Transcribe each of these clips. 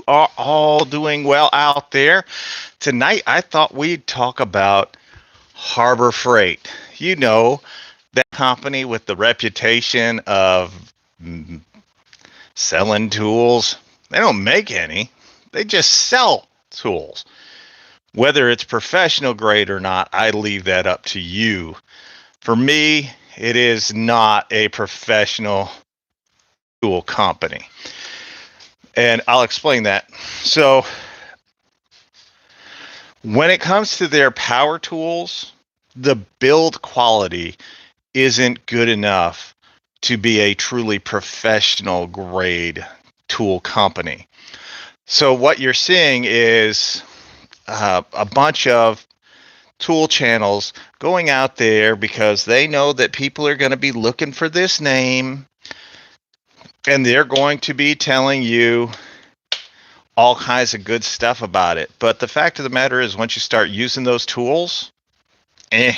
Are all doing well out there. Tonight, I thought we'd talk about Harbor Freight. You know, that company with the reputation of mm, selling tools. They don't make any, they just sell tools. Whether it's professional grade or not, I leave that up to you. For me, it is not a professional tool company. And I'll explain that. So, when it comes to their power tools, the build quality isn't good enough to be a truly professional grade tool company. So what you're seeing is a bunch of tool channels going out there because they know that people are going to be looking for this name, and they're going to be telling you all kinds of good stuff about it. But the fact of the matter is, once you start using those tools, eh.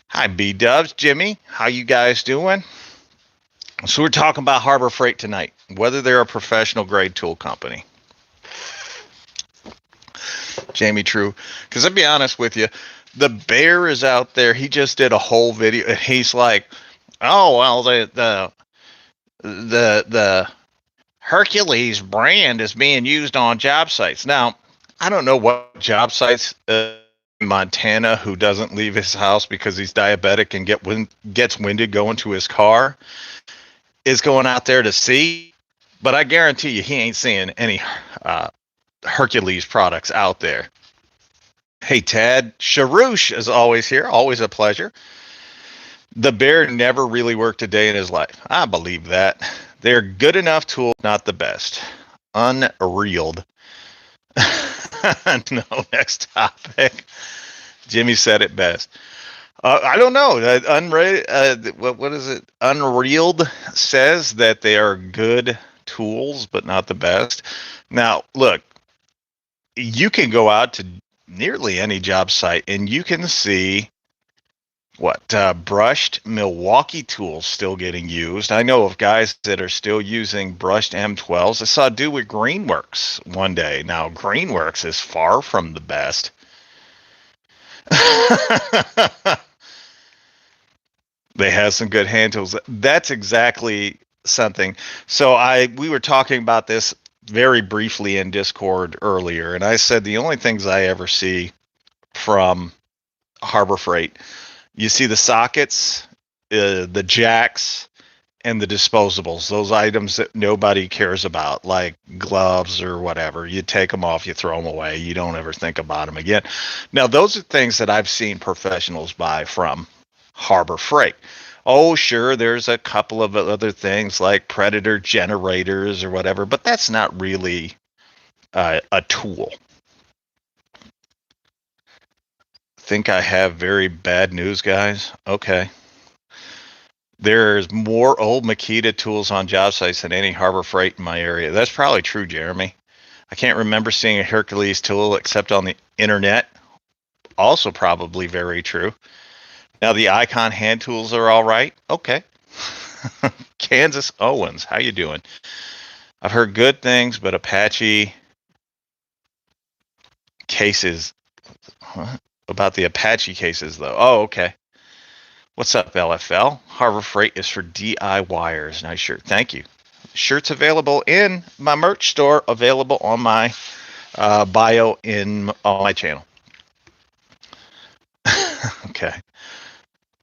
Hi, B-Dubs, Jimmy. How you guys doing? So we're talking about Harbor Freight tonight, whether they're a professional grade tool company. Jamie True. Because I'll be honest with you, the bear is out there. He just did a whole video, and he's like, "Oh well, the Hercules brand is being used on job sites." Now, I don't know what job sites in Montana who doesn't leave his house because he's diabetic and gets winded going to his car is going out there to see. But I guarantee you, he ain't seeing any Hercules products out there. Hey, Tad. Sharouche is always here. Always a pleasure. The bear never really worked a day in his life. I believe that. They're good enough tools, not the best. Unreeled. No, next topic. Jimmy said it best. I don't know. What is it? Unreeled says that they are good tools, but not the best. Now, look, you can go out to nearly any job site and you can see brushed Milwaukee tools still getting used. I know of guys that are still using brushed M12s. I saw a dude with Greenworks one day. Now, Greenworks is far from the best. They have some good hand tools. That's exactly something. So we were talking about this very briefly in Discord earlier, and I said the only things I ever see from Harbor Freight, you see the sockets, the jacks, and the disposables, those items that nobody cares about, like gloves or whatever. You take them off, you throw them away, you don't ever think about them again. Now, those are things that I've seen professionals buy from Harbor Freight. Oh, sure, there's a couple of other things like Predator generators or whatever, but that's not really a tool. Think I have very bad news, guys? Okay. There's more old Makita tools on job sites than any Harbor Freight in my area. That's probably true, Jeremy. I can't remember seeing a Hercules tool except on the internet. Also probably very true. Now, the Icon hand tools are all right. Okay. Kansas Owens, how you doing? I've heard good things, but Apache cases. What? About the Apache cases, though. Oh, okay. What's up, LFL? Harbor Freight is for DIYers. Nice shirt. Thank you. Shirts available in my merch store, available on my bio on my channel. Okay.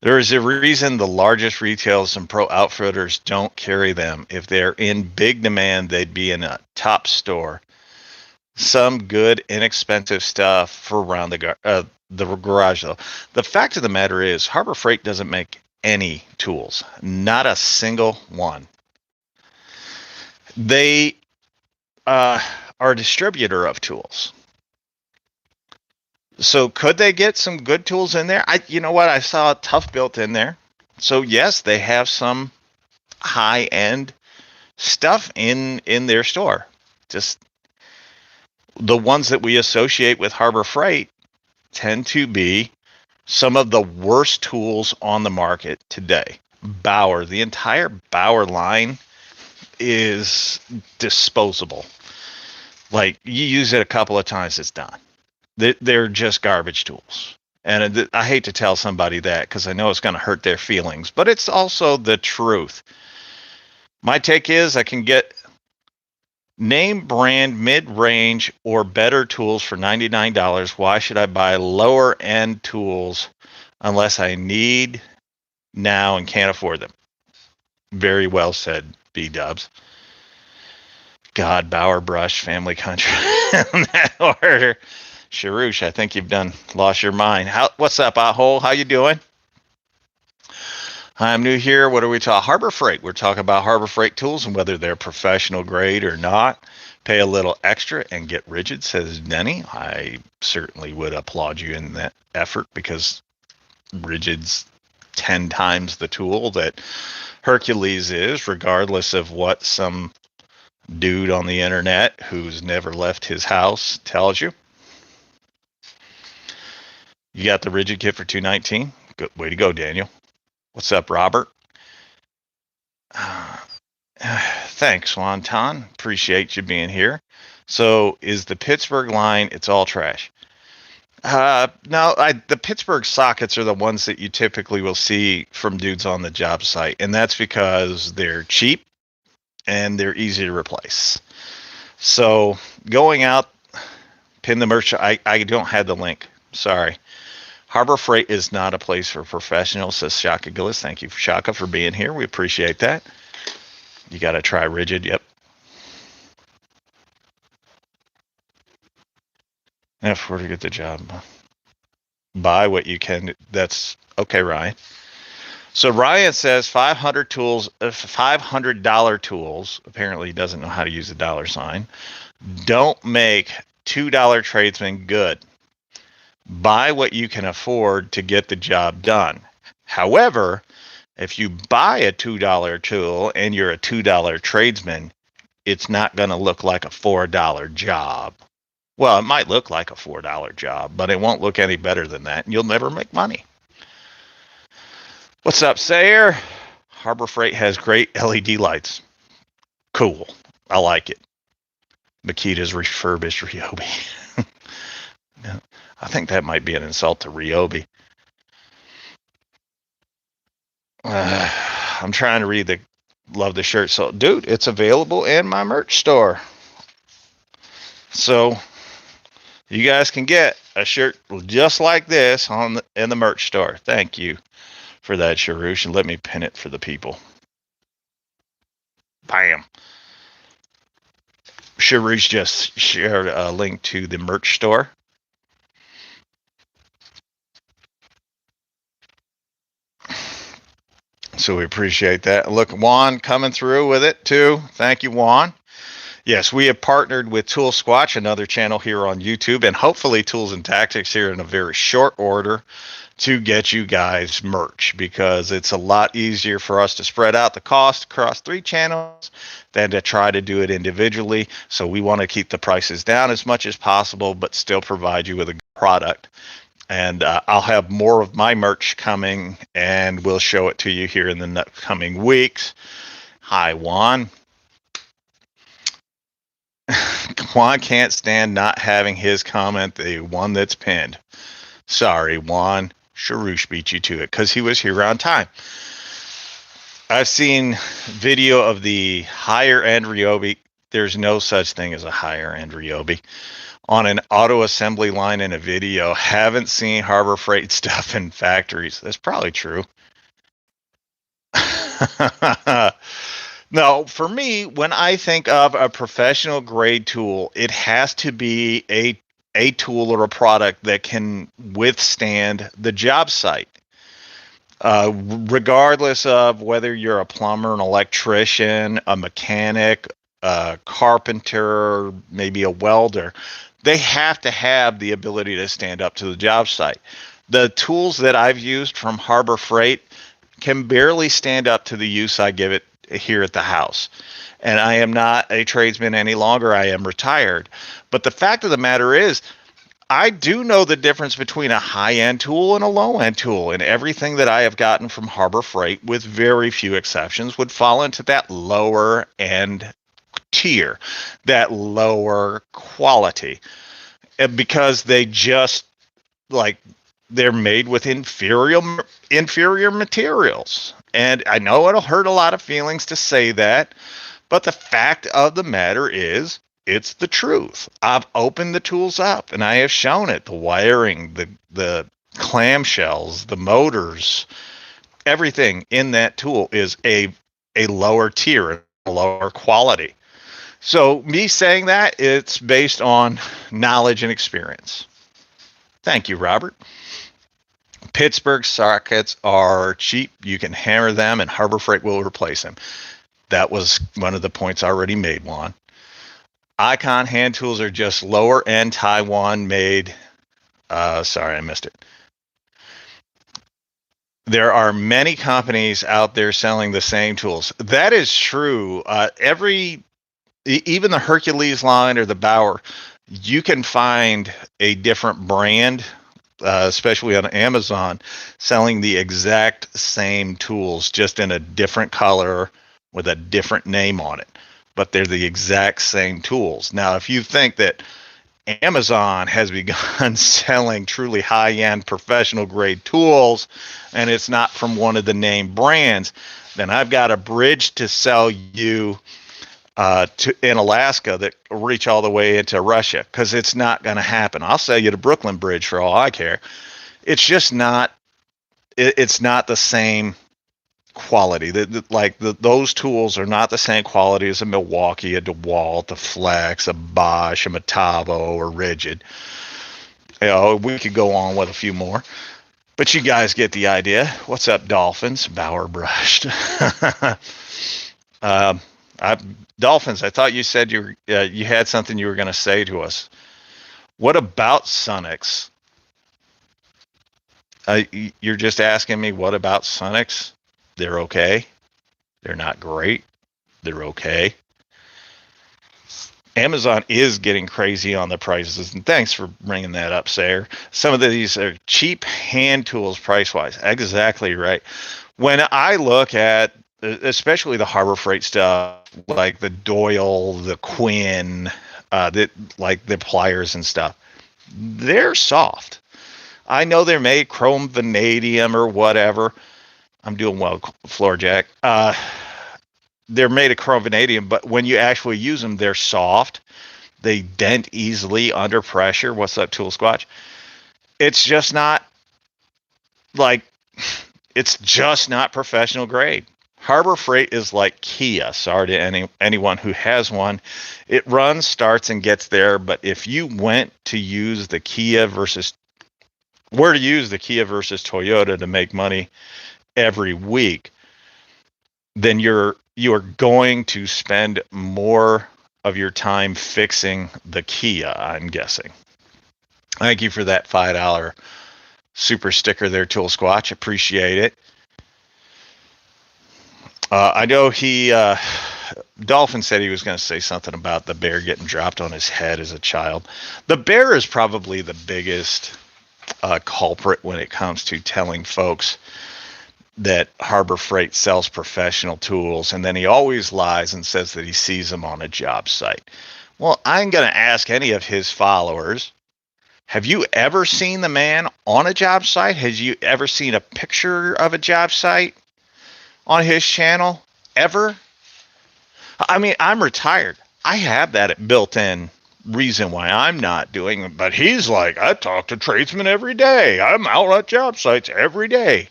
There is a reason the largest retailers and pro outfitters don't carry them. If they're in big demand, they'd be in a top store. Some good, inexpensive stuff for around the garage, though. The fact of the matter is, Harbor Freight doesn't make any tools. Not a single one. They are a distributor of tools. So could they get some good tools in there? You know what? I saw Tough Built in there. So yes, they have some high-end stuff in their store. Just the ones that we associate with Harbor Freight tend to be some of the worst tools on the market today. The entire Bauer line is disposable. Like you use it a couple of times, it's done. They're just garbage tools. And I hate to tell somebody that because I know it's going to hurt their feelings, but it's also the truth. My take is I can get name brand mid-range or better tools for $99. Why should I buy lower end tools unless I need now and can't afford them? Very well said, B-dubs. God, Bauer Brush, Family Country in that order. Sharush, I think you've lost your mind. What's up, Ahole? How you doing? Hi, I'm new here. What are we talking? Harbor Freight. We're talking about Harbor Freight tools and whether they're professional grade or not. Pay a little extra and get rigid, says Denny. I certainly would applaud you in that effort because rigid's 10 times the tool that Hercules is, regardless of what some dude on the internet who's never left his house tells you. You got the rigid kit for $219. Good way to go, Daniel. What's up, Robert? Thanks, Swanton. Appreciate you being here. So, is the Pittsburgh line? It's all trash. No, the Pittsburgh sockets are the ones that you typically will see from dudes on the job site, and that's because they're cheap and they're easy to replace. So, going out, pin the merch. I don't have the link. Sorry. Harbor Freight is not a place for professionals, says Shaka Gillis. Thank you, Shaka, for being here. We appreciate that. You got to try rigid. Yep. If we're to get the job, buy what you can. That's okay, Ryan. So Ryan says $500 tools, $500 tools. Apparently, he doesn't know how to use a dollar sign. Don't make $2 tradesmen good. Buy what you can afford to get the job done. However, if you buy a $2 tool and you're a $2 tradesman, it's not going to look like a $4 job. Well, it might look like a $4 job, but it won't look any better than that, and you'll never make money. What's up, Sayer? Harbor Freight has great LED lights. Cool. I like it. Makita's refurbished ryobi. I think that might be an insult to ryobi. I'm trying to read love the shirt. So, dude, it's available in my merch store. So, you guys can get a shirt just like this in the merch store. Thank you for that, Sharush. And let me pin it for the people. Bam. Sharush just shared a link to the merch store. So we appreciate that. Look, Juan coming through with it too. Thank you, Juan. Yes, we have partnered with Tool Squatch, another channel here on YouTube, and hopefully Tools and Tactics here in a very short order to get you guys merch, because it's a lot easier for us to spread out the cost across 3 channels than to try to do it individually. So we want to keep the prices down as much as possible, but still provide you with a good product. And I'll have more of my merch coming, and we'll show it to you here in the coming weeks. Hi, Juan. Juan can't stand not having his comment, the one that's pinned. Sorry, Juan. Sharush beat you to it because he was here on time. I've seen video of the higher end ryobi. There's no such thing as a higher end ryobi. On an auto assembly line in a video. Haven't seen Harbor Freight stuff in factories. That's probably true. No, for me, when I think of a professional grade tool, it has to be a tool or a product that can withstand the job site. Regardless of whether you're a plumber, an electrician, a mechanic, a carpenter, maybe a welder, they have to have the ability to stand up to the job site. The tools that I've used from Harbor Freight can barely stand up to the use I give it here at the house. And I am not a tradesman any longer. I am retired. But the fact of the matter is, I do know the difference between a high-end tool and a low-end tool, and everything that I have gotten from Harbor Freight, with very few exceptions, would fall into that lower-end tier, that lower quality, because they just like they're made with inferior materials. And I know it'll hurt a lot of feelings to say that, but the fact of the matter is, it's the truth. I've opened the tools up and I have shown it. The wiring, the clamshells, the motors, everything in that tool is a lower tier, a lower quality. So me saying that, it's based on knowledge and experience. Thank you, Robert. Pittsburgh sockets are cheap. You can hammer them and Harbor Freight will replace them. That was one of the points I already made, Juan. Icon hand tools are just lower end Taiwan made. Sorry, I missed it. There are many companies out there selling the same tools. That is true. Even the Hercules line or the Bauer, you can find a different brand, especially on Amazon, selling the exact same tools, just in a different color with a different name on it. But they're the exact same tools. Now, if you think that Amazon has begun selling truly high-end professional grade tools and it's not from one of the name brands, then I've got a bridge to sell you in Alaska that will reach all the way into Russia, because it's not going to happen. I'll sell you the Brooklyn Bridge for all I care. It's just not. It's not the same quality. Those tools are not the same quality as a Milwaukee, a DeWalt, a Flex, a Bosch, a Metabo, or Rigid. We could go on with a few more, but you guys get the idea. What's up, Dolphins? Bauer brushed. Dolphins, I thought you said you had something you were going to say to us. What about SoAlz? You're just asking me, what about SoAlz? They're okay. They're not great. They're okay. Amazon is getting crazy on the prices, and thanks for bringing that up, Sayer. Some of these are cheap hand tools price-wise. Exactly right. When I look at, especially the Harbor Freight stuff, like the Doyle, the Quinn, like the pliers and stuff, they're soft. I know they're made chrome vanadium or whatever. I'm doing well, Floorjack. They're made of chrome vanadium, but when you actually use them, they're soft. They dent easily under pressure. What's up, Tool Squatch? It's just not it's just not professional grade. Harbor Freight is like Kia. Sorry to anyone who has one. It runs, starts, and gets there. But if you were to use the Kia versus Toyota to make money every week, then you are going to spend more of your time fixing the Kia, I'm guessing. Thank you for that $5 super sticker there, Tool Squatch. Appreciate it. I know Dolphin said he was going to say something about the bear getting dropped on his head as a child. The bear is probably the biggest culprit when it comes to telling folks that Harbor Freight sells professional tools, and then he always lies and says that he sees them on a job site. Well, I'm going to ask any of his followers, have you ever seen the man on a job site? Has you ever seen a picture of a job site on his channel? Ever? I mean, I'm retired. I have that built-in reason why I'm not doing it, but he's like, I talk to tradesmen every day. I'm out at job sites every day.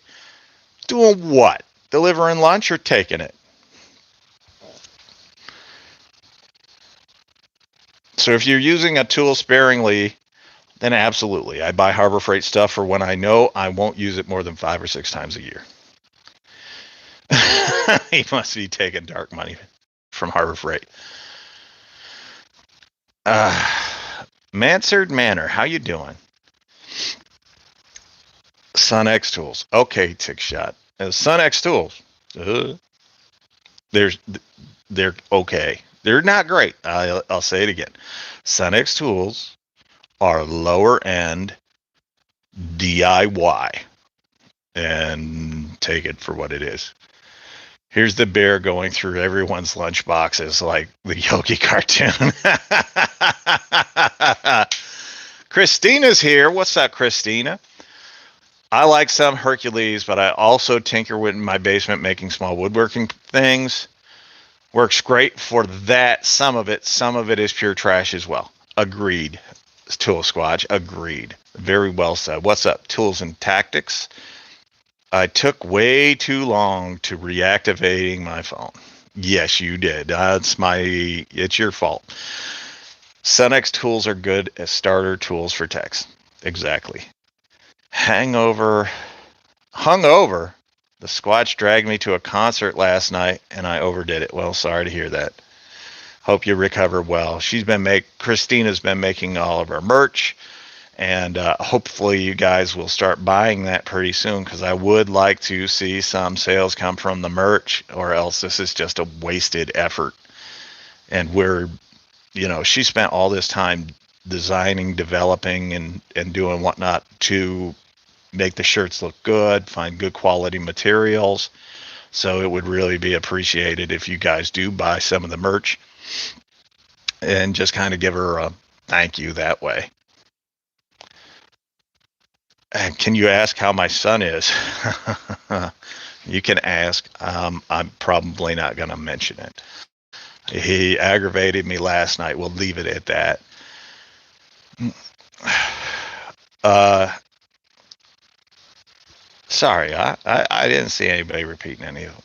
Doing what? Delivering lunch or taking it? So if you're using a tool sparingly, then absolutely. I buy Harbor Freight stuff for when I know I won't use it more than 5 or 6 times a year. He must be taking dark money from Harbor Freight. Mansard Manor, how you doing? SoAlz tools. Okay, Tick Shot. SoAlz tools. They're okay. They're not great. I'll say it again. SoAlz tools are lower end DIY, and take it for what it is. Here's the bear going through everyone's lunch boxes like the Yogi cartoon. Christina's here. What's up, Christina? I like some Hercules, but I also tinker with my basement making small woodworking things. Works great for that. Some of it is pure trash as well. Agreed. Tool Squatch, agreed. Very well said. What's up, Tools and Tactics? I took way too long to reactivating my phone. Yes, you did. It's your fault. Sunex tools are good as starter tools for techs. Exactly. Hungover. The Squatch dragged me to a concert last night and I overdid it. Well, sorry to hear that. Hope you recover well. Christina's been making all of our merch. And hopefully you guys will start buying that pretty soon, because I would like to see some sales come from the merch, or else this is just a wasted effort. And she spent all this time designing, developing, and doing whatnot to make the shirts look good, find good quality materials. So it would really be appreciated if you guys do buy some of the merch and just kind of give her a thank you that way. And can you ask how my son is? You can ask. I'm probably not going to mention it. He aggravated me last night. We'll leave it at that. Sorry, I didn't see anybody repeating any of it.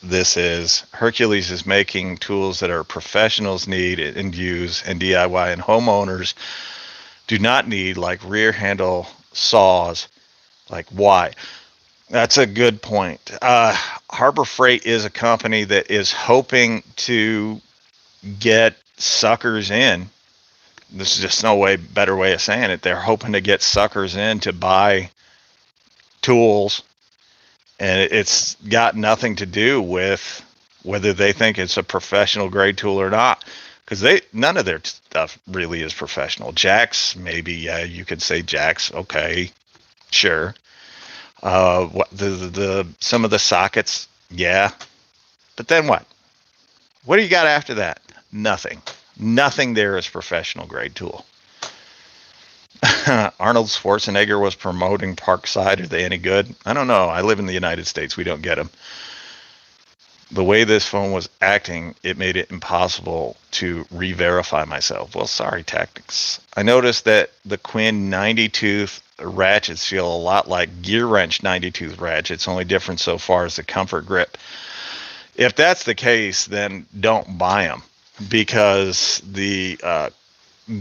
This is Hercules is making tools that our professionals need and use, and DIY and homeowners do not need, like rear handle saws. Like, why? That's a good point. Harbor Freight is a company that is hoping to get suckers in. This is just better way of saying it. They're hoping to get suckers in to buy tools, and it's got nothing to do with whether they think it's a professional grade tool or not. Because none of their stuff really is professional. Jacks, maybe, yeah, you could say jacks. Okay, sure. Some of the sockets, yeah. But then what? What do you got after that? Nothing. Nothing there is professional grade tool. Arnold Schwarzenegger was promoting Parkside. Are they any good? I don't know. I live in the United States. We don't get them. The way this phone was acting, it made it impossible to re-verify myself. Well, sorry, Tactics. I noticed that the Quinn 90-tooth ratchets feel a lot like Gear Wrench 90-tooth ratchets, only different so far as the comfort grip. If that's the case, then don't buy them, because the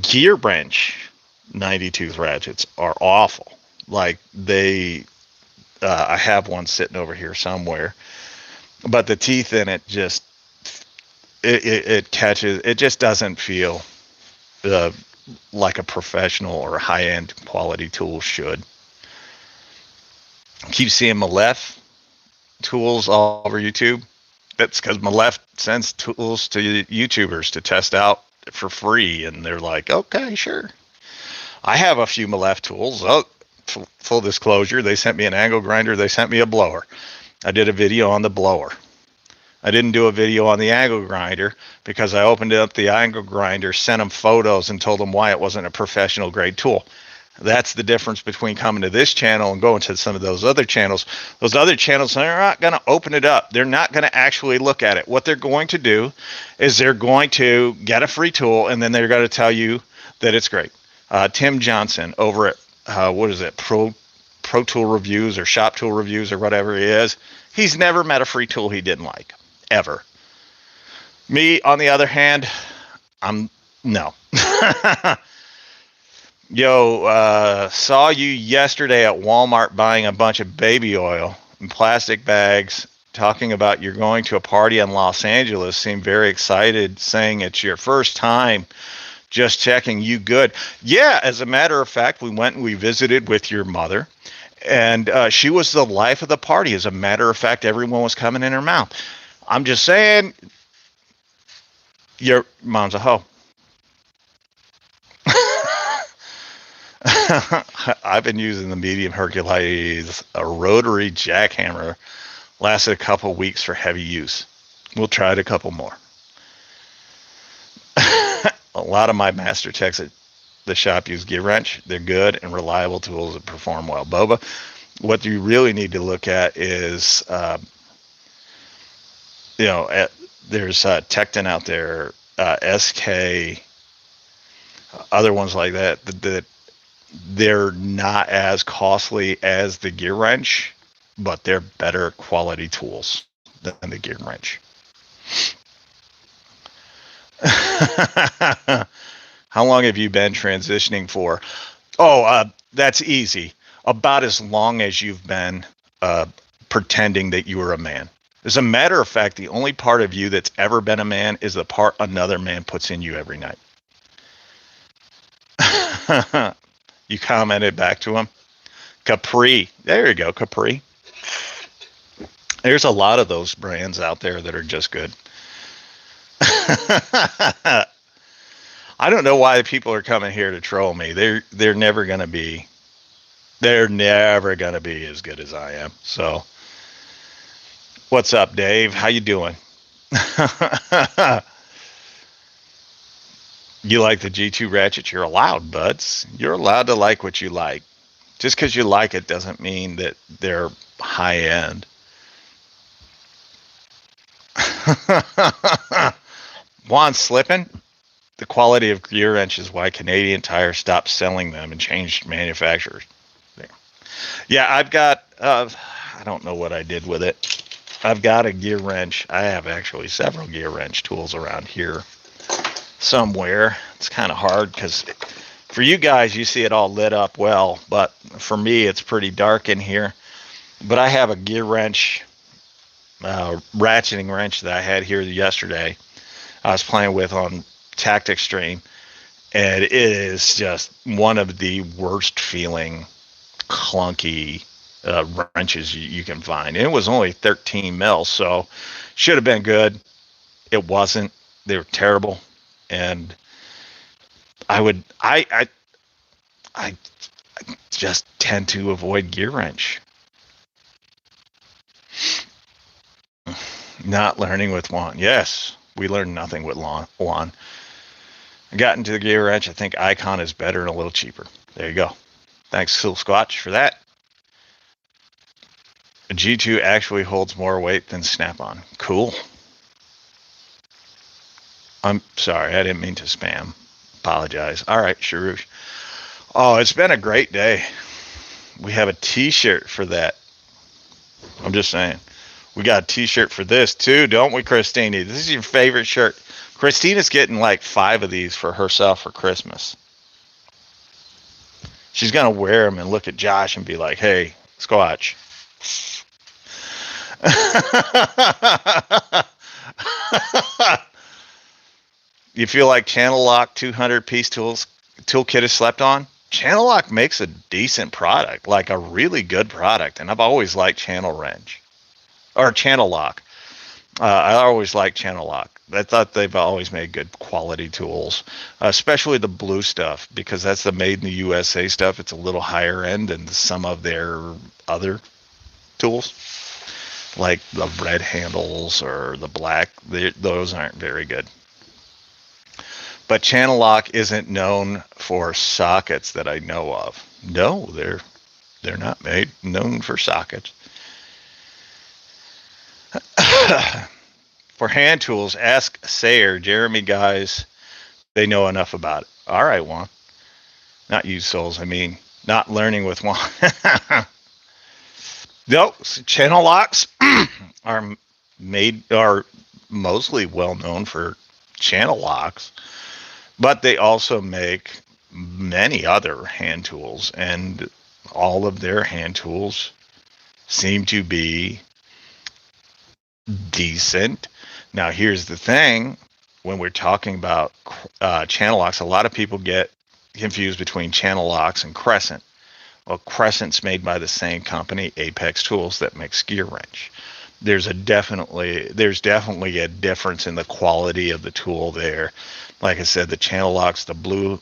Gear Wrench 90-tooth ratchets are awful. Like I have one sitting over here somewhere. But the teeth in it just, it catches, it just doesn't feel like a professional or high-end quality tool should. Keep seeing Malef tools all over YouTube. That's because Malef sends tools to YouTubers to test out for free, and they're like, okay, sure. I have a few Malef tools. Oh, full disclosure, they sent me an angle grinder, they sent me a blower. I did a video on the blower. I didn't do a video on the angle grinder because I opened up the angle grinder, sent them photos, and told them why it wasn't a professional grade tool. That's the difference between coming to this channel and going to some of those other channels. Those other channels, they're not going to open it up. They're not going to actually look at it. What they're going to do is they're going to get a free tool, and then they're going to tell you that it's great. Tim Johnson over at, what is it, Pro Tool Reviews or Shop Tool Reviews or whatever he is, he's never met a free tool he didn't like, ever. Me, on the other hand, no. Yo, saw you yesterday at Walmart buying a bunch of baby oil in plastic bags, talking about you're going to a party in Los Angeles. Seemed very excited, saying it's your first time. Just checking, you good? Yeah, as a matter of fact, we went and we visited with your mother, and she was the life of the party. As a matter of fact, everyone was coming in her mouth. I'm just saying, your mom's a hoe. I've been using the medium Hercules, a rotary jackhammer. Lasted a couple weeks for heavy use. We'll try it a couple more. A lot of my master techs at the shop use gear wrench. They're good and reliable tools that perform well. Boba, what you really need to look at is, there's Tecton out there, SK, other ones like that they're not as costly as the gear wrench, but they're better quality tools than the gear wrench. How long have you been transitioning for? Oh, that's easy. About as long as you've been pretending that you were a man. As a matter of fact, the only part of you that's ever been a man is the part another man puts in you every night. You commented back to him. Capri. There you go, Capri. There's a lot of those brands out there that are just good. I don't know why people are coming here to troll me. They're never gonna be as good as I am. So what's up, Dave? How you doing? You like the G2 ratchets? You're allowed, buds. You're allowed to like what you like. Just because you like it doesn't mean that they're high end. Juan slipping? The quality of gear wrench is why Canadian Tire stopped selling them and changed manufacturers. There. Yeah, I've got, I don't know what I did with it. I've got a gear wrench. I have actually several gear wrench tools around here somewhere. It's kind of hard because for you guys, you see it all lit up well, but for me, it's pretty dark in here. But I have a gear wrench, ratcheting wrench that I had here yesterday. I was playing with on Tactic Stream, and it is just one of the worst feeling clunky wrenches you can find. And it was only 13 mil, so should have been good. It wasn't. They were terrible. And I just tend to avoid gear wrench. Not learning with Juan. Yes, we learned nothing with Juan. I got into the gear wrench. I think Icon is better and a little cheaper. There you go. Thanks, Sil Squatch, for that. A G2 actually holds more weight than Snap-on. Cool. I'm sorry, I didn't mean to spam. Apologize. All right, Sharush. Oh, it's been a great day. We have a t-shirt for that. I'm just saying. We got a t-shirt for this too, don't we, Christina? This is your favorite shirt. Christina's getting like 5 of these for herself for Christmas. She's going to wear them and look at Josh and be like, hey, Squatch. You feel like Channel Lock 200-piece toolkit is slept on? Channel Lock makes a decent product, like a really good product, and I've always liked Channel Wrench or Channel Lock. I always liked Channel Lock. I thought they've always made good quality tools, especially the blue stuff, because that's the made in the USA stuff. It's a little higher end than some of their other tools, like the red handles or the black. Those aren't very good. But Channel Lock isn't known for sockets that I know of. No, they're not known for sockets. For hand tools, ask Sayer, Jeremy guys. They know enough about it. All right, Juan. Not you, Souls. I mean, not learning with Juan. No, Channel Locks are mostly well known for channel locks, but they also make many other hand tools, and all of their hand tools seem to be decent. Now, here's the thing. When we're talking about channel locks, a lot of people get confused between channel locks and Crescent. Well, Crescent's made by the same company, Apex Tools, that makes gear wrench. There's definitely a difference in the quality of the tool there. Like I said, the channel locks, the blue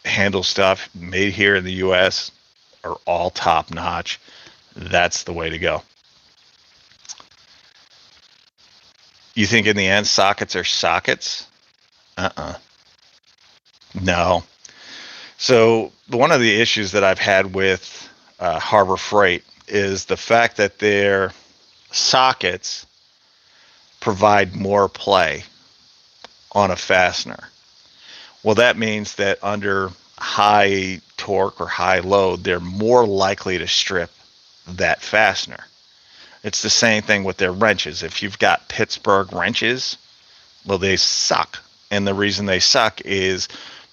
handle stuff made here in the US are all top notch. That's the way to go. You think in the end sockets are sockets? Uh-uh. No. So one of the issues that I've had with Harbor Freight is the fact that their sockets provide more play on a fastener. Well, that means that under high torque or high load, they're more likely to strip that fastener. It's the same thing with their wrenches. If you've got Pittsburgh wrenches, well, they suck. And the reason they suck is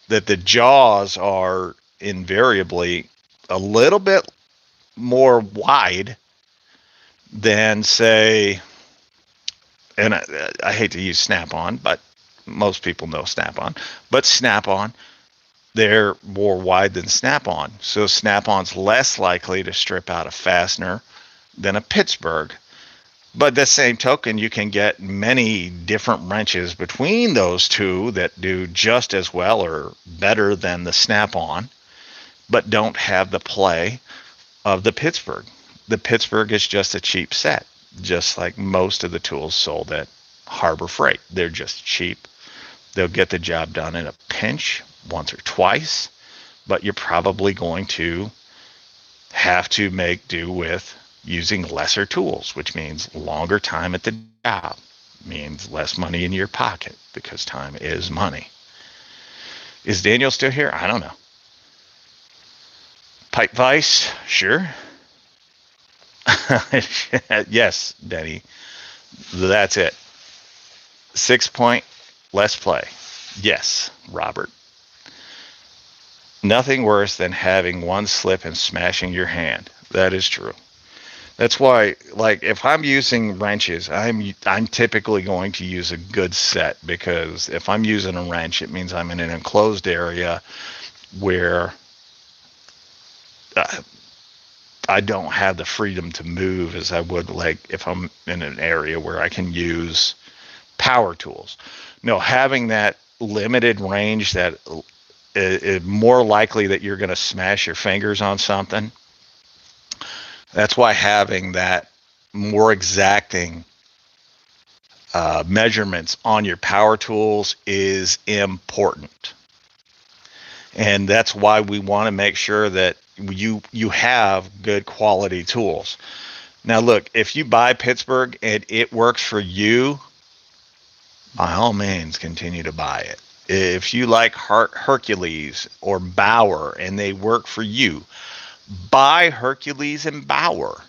that the jaws are invariably a little bit more wide than, say, and I hate to use Snap-on, but most people know Snap-on, but Snap-on, they're more wide than Snap-on. So Snap-on's less likely to strip out a fastener than a Pittsburgh. But the same token, you can get many different wrenches between those two that do just as well or better than the Snap-on, but don't have the play of the Pittsburgh. The Pittsburgh is just a cheap set, just like most of the tools sold at Harbor Freight. They're just cheap. They'll get the job done in a pinch once or twice, but you're probably going to have to make do with using lesser tools, which means longer time at the job, means less money in your pocket because time is money. Is Daniel still here? I don't know. Pipe vise? Sure. Yes, Benny. That's it. 6 point, less play. Yes, Robert. Nothing worse than having one slip and smashing your hand. That is true. That's why, like, if I'm using wrenches, I'm typically going to use a good set, because if I'm using a wrench, it means I'm in an enclosed area where I don't have the freedom to move as I would, like, if I'm in an area where I can use power tools. No, having that limited range, that is more likely that you're going to smash your fingers on something. That's why having that more exacting measurements on your power tools is important. And that's why we want to make sure that you have good quality tools. Now, look, if you buy Pittsburgh and it works for you, by all means, continue to buy it. If you like Hercules or Bauer and they work for you, buy Hercules and Bauer.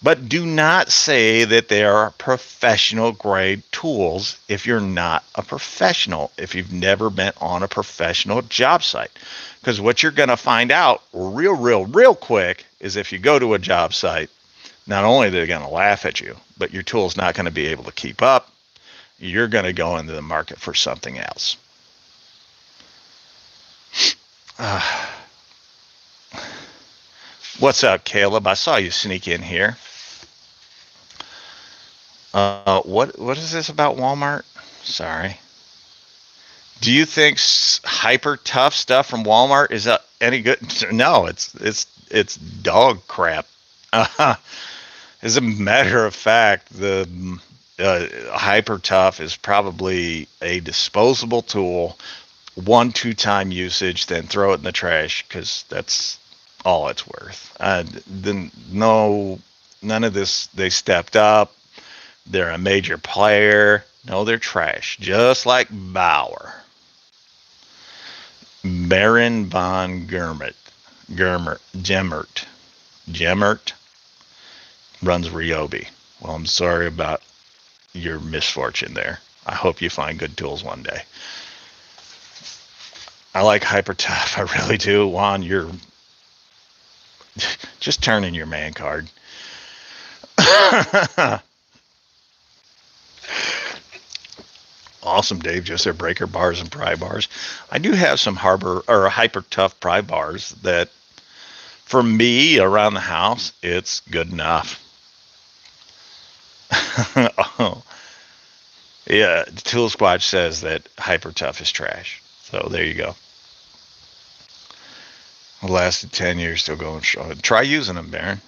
But do not say that they are professional grade tools if you're not a professional, if you've never been on a professional job site. Because what you're going to find out real quick is if you go to a job site, not only are they going to laugh at you, but your tool's not going to be able to keep up. You're going to go into the market for something else. What's up, Caleb? I saw you sneak in here. What is this about Walmart? Sorry. Do you think hyper tough stuff from Walmart is any good? No, it's dog crap. As a matter of fact, the hyper tough is probably a disposable tool, 1-2 time usage, then throw it in the trash, because that's all it's worth. None of this. They stepped up. They're a major player. No, they're trash, just like Bauer. Baron von Gemert runs Ryobi. Well, I'm sorry about your misfortune there. I hope you find good tools one day. I like hyper tough. I really do. Juan, you're just turn in your man card. Awesome, Dave. Just their breaker bars and pry bars. I do have some hyper tough pry bars that, for me, around the house, it's good enough. Oh, yeah. The Tool Squatch says that hyper tough is trash. So there you go. Lasted 10 years, still going strong. Try using them, Baron.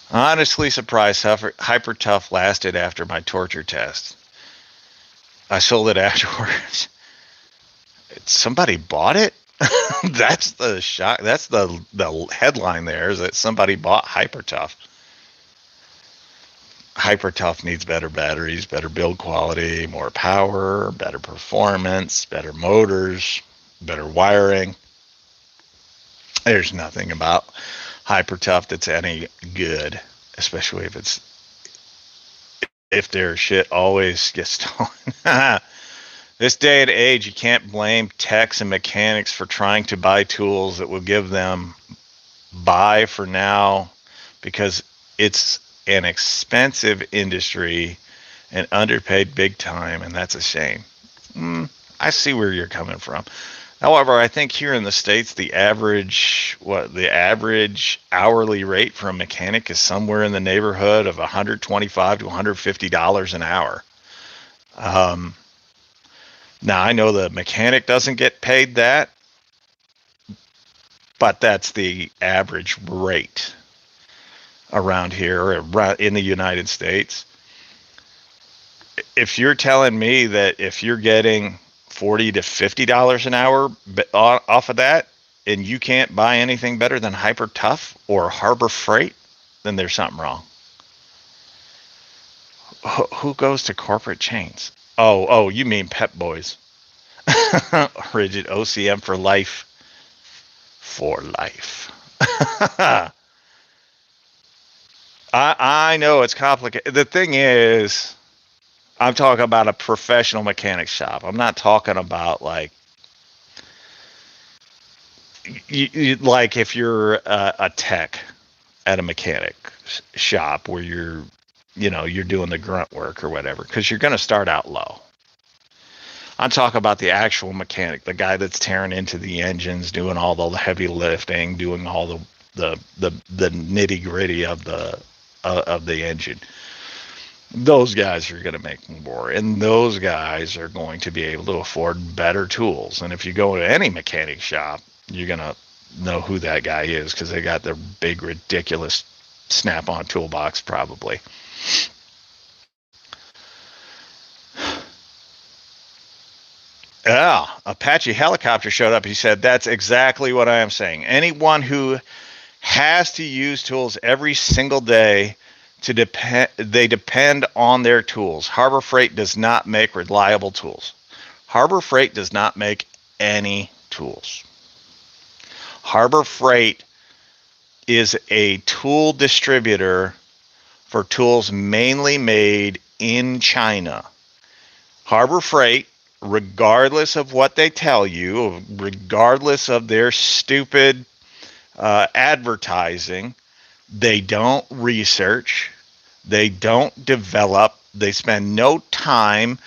Honestly surprised Hyper Tough lasted after my torture test. I sold it afterwards. Somebody bought it? That's the shock. That's the headline there, is that somebody bought Hyper Tough. Hyper Tough needs better batteries, better build quality, more power, better performance, better motors, better wiring. There's nothing about Hyper Tough that's any good, especially if their shit always gets stolen. This day and age, you can't blame techs and mechanics for trying to buy tools that will give them buy for now, because it's an expensive industry and underpaid big time, and that's a shame. I see where you're coming from. However, I think here in the States, the average hourly rate for a mechanic is somewhere in the neighborhood of $125 to $150 an hour. Now, I know the mechanic doesn't get paid that, but that's the average rate around here in the United States. If you're telling me that if you're getting $40 to $50 an hour off of that, and you can't buy anything better than Hyper Tough or Harbor Freight, then there's something wrong. Who goes to corporate chains? Oh, you mean Pep Boys. Rigid OCM for life. For life. I know it's complicated. The thing is, I'm talking about a professional mechanic shop. I'm not talking about like like if you're a tech at a mechanic shop where you're doing the grunt work or whatever, because you're going to start out low. I'm talking about the actual mechanic, the guy that's tearing into the engines, doing all the heavy lifting, doing all the nitty gritty of the engine. Those guys are going to make more, and those guys are going to be able to afford better tools. And if you go to any mechanic shop, you're going to know who that guy is, because they got their big, ridiculous snap-on toolbox probably. Yeah, Apache Helicopter showed up. He said, that's exactly what I am saying. Anyone who has to use tools every single day they depend on their tools. Harbor Freight does not make reliable tools. Harbor Freight does not make any tools. Harbor Freight is a tool distributor for tools mainly made in China. Harbor Freight, regardless of what they tell you, regardless of their stupid advertising, they don't research, they don't develop, they spend no time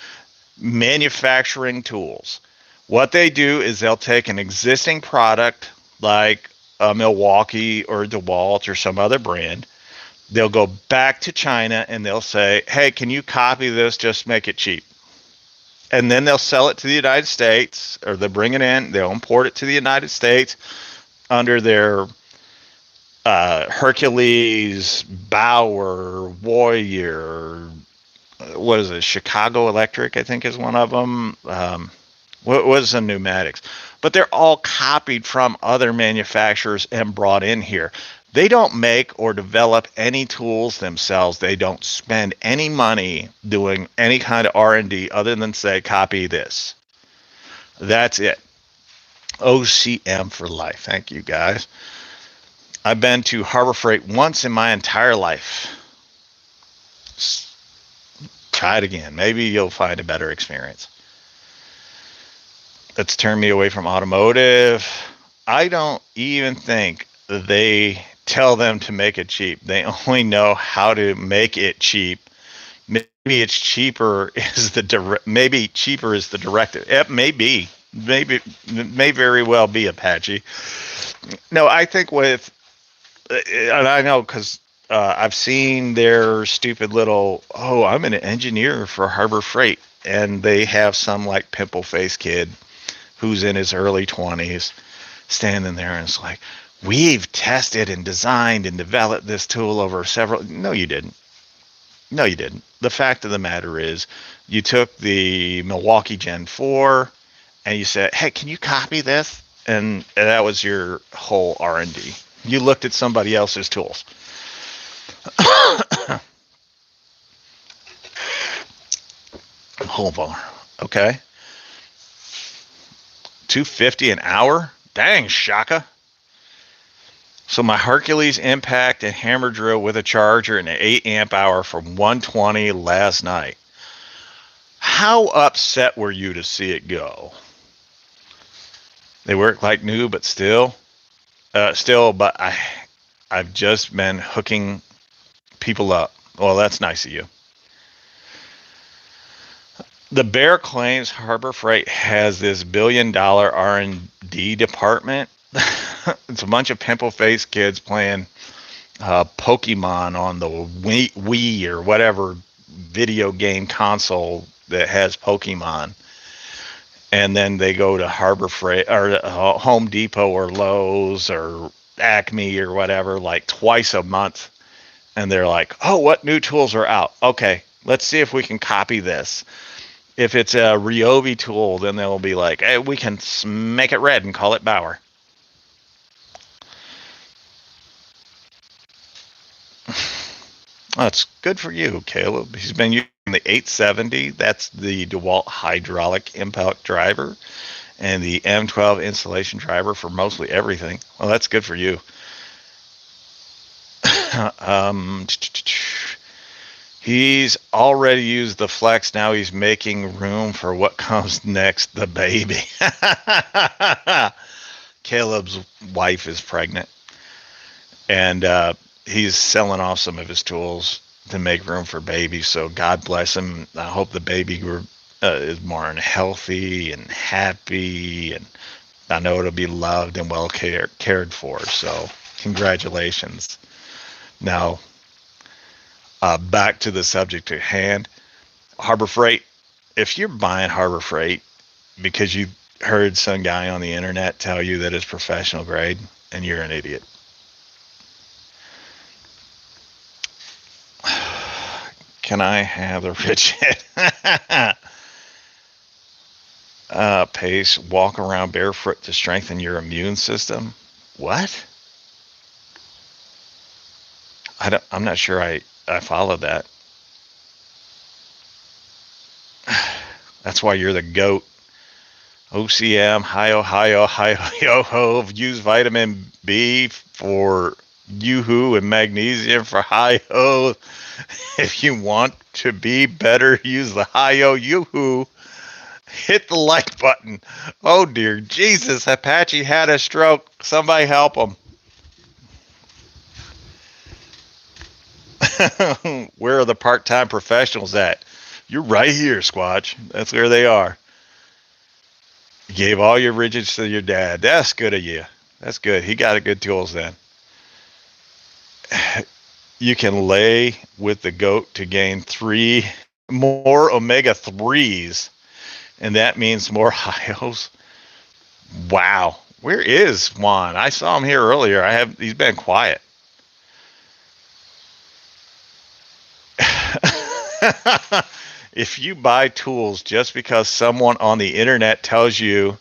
manufacturing tools. What they do is they'll take an existing product like a Milwaukee or DeWalt or some other brand. They'll go back to China and they'll say, hey, can you copy this? Just make it cheap. And then they'll sell it to the United States, or they'll bring it in, they'll import it to the United States under their Hercules, Bauer, Warrior, what is it? Chicago Electric, I think, is one of them. What was the pneumatics? But they're all copied from other manufacturers and brought in here. They don't make or develop any tools themselves. They don't spend any money doing any kind of R&D other than say, copy this. That's it. OCM for life. Thank you, guys. I've been to Harbor Freight once in my entire life. Try it again. Maybe you'll find a better experience. That's turned me away from automotive. I don't even think they tell them to make it cheap. They only know how to make it cheap. Maybe it's cheaper is maybe cheaper is the directive. It may be. Maybe it may very well be, Apache. No, I think and I know because I've seen their stupid little, I'm an engineer for Harbor Freight, and they have some like pimple face kid who's in his early 20s, standing there, and it's like, we've tested and designed and developed this tool over several. No, you didn't. No, you didn't. The fact of the matter is, you took the Milwaukee Gen 4 and you said, hey, can you copy this? And that was your whole R&D. You looked at somebody else's tools. Hold on. Okay. $250 an hour? Dang, Shaka. So my Hercules Impact and hammer drill with a charger and an 8 amp hour from 120 last night. How upset were you to see it go? They work like new, but still, but I've just been hooking people up. Well, that's nice of you. The Bear claims Harbor Freight has this $1 billion R&D department. It's a bunch of pimple-faced kids playing Pokemon on the Wii or whatever video game console that has Pokemon. And then they go to Harbor Freight or Home Depot or Lowe's or Acme or whatever, like twice a month. And they're like, oh, what new tools are out? Okay, let's see if we can copy this. If it's a Ryobi tool, then they'll be like, hey, we can make it red and call it Bauer. That's good for you, Caleb. He's been using the 870. That's the DeWalt hydraulic impact driver and the M12 installation driver for mostly everything. Well, that's good for you. He's already used the flex. Now he's making room for what comes next, the baby. Caleb's wife is pregnant. And he's selling off some of his tools to make room for baby. So God bless him. I hope the baby is more healthy and happy. And I know it'll be loved and well cared for. So congratulations. Now, back to the subject at hand. Harbor Freight. If you're buying Harbor Freight because you heard some guy on the internet tell you that it's professional grade, and you're an idiot. Can I have the Richard pace walk around barefoot to strengthen your immune system? What? I'm not sure I followed that. That's why you're the GOAT. OCM, hi-yo, use vitamin B for yoo-hoo and magnesium for hi-ho. If you want to be better, use the hi-yo yoo-hoo. Hit the like button. Oh, dear Jesus, Apache had a stroke. Somebody help him. Where are the part-time professionals at? You're right here, Squatch. That's where they are. You gave all your rigids to your dad. That's good of you. That's good. He got good tools then. You can lay with the goat to gain 3 more omega-3s, and that means more hios. Wow. Where is Juan? I saw him here earlier. He's been quiet. If you buy tools just because someone on the internet tells you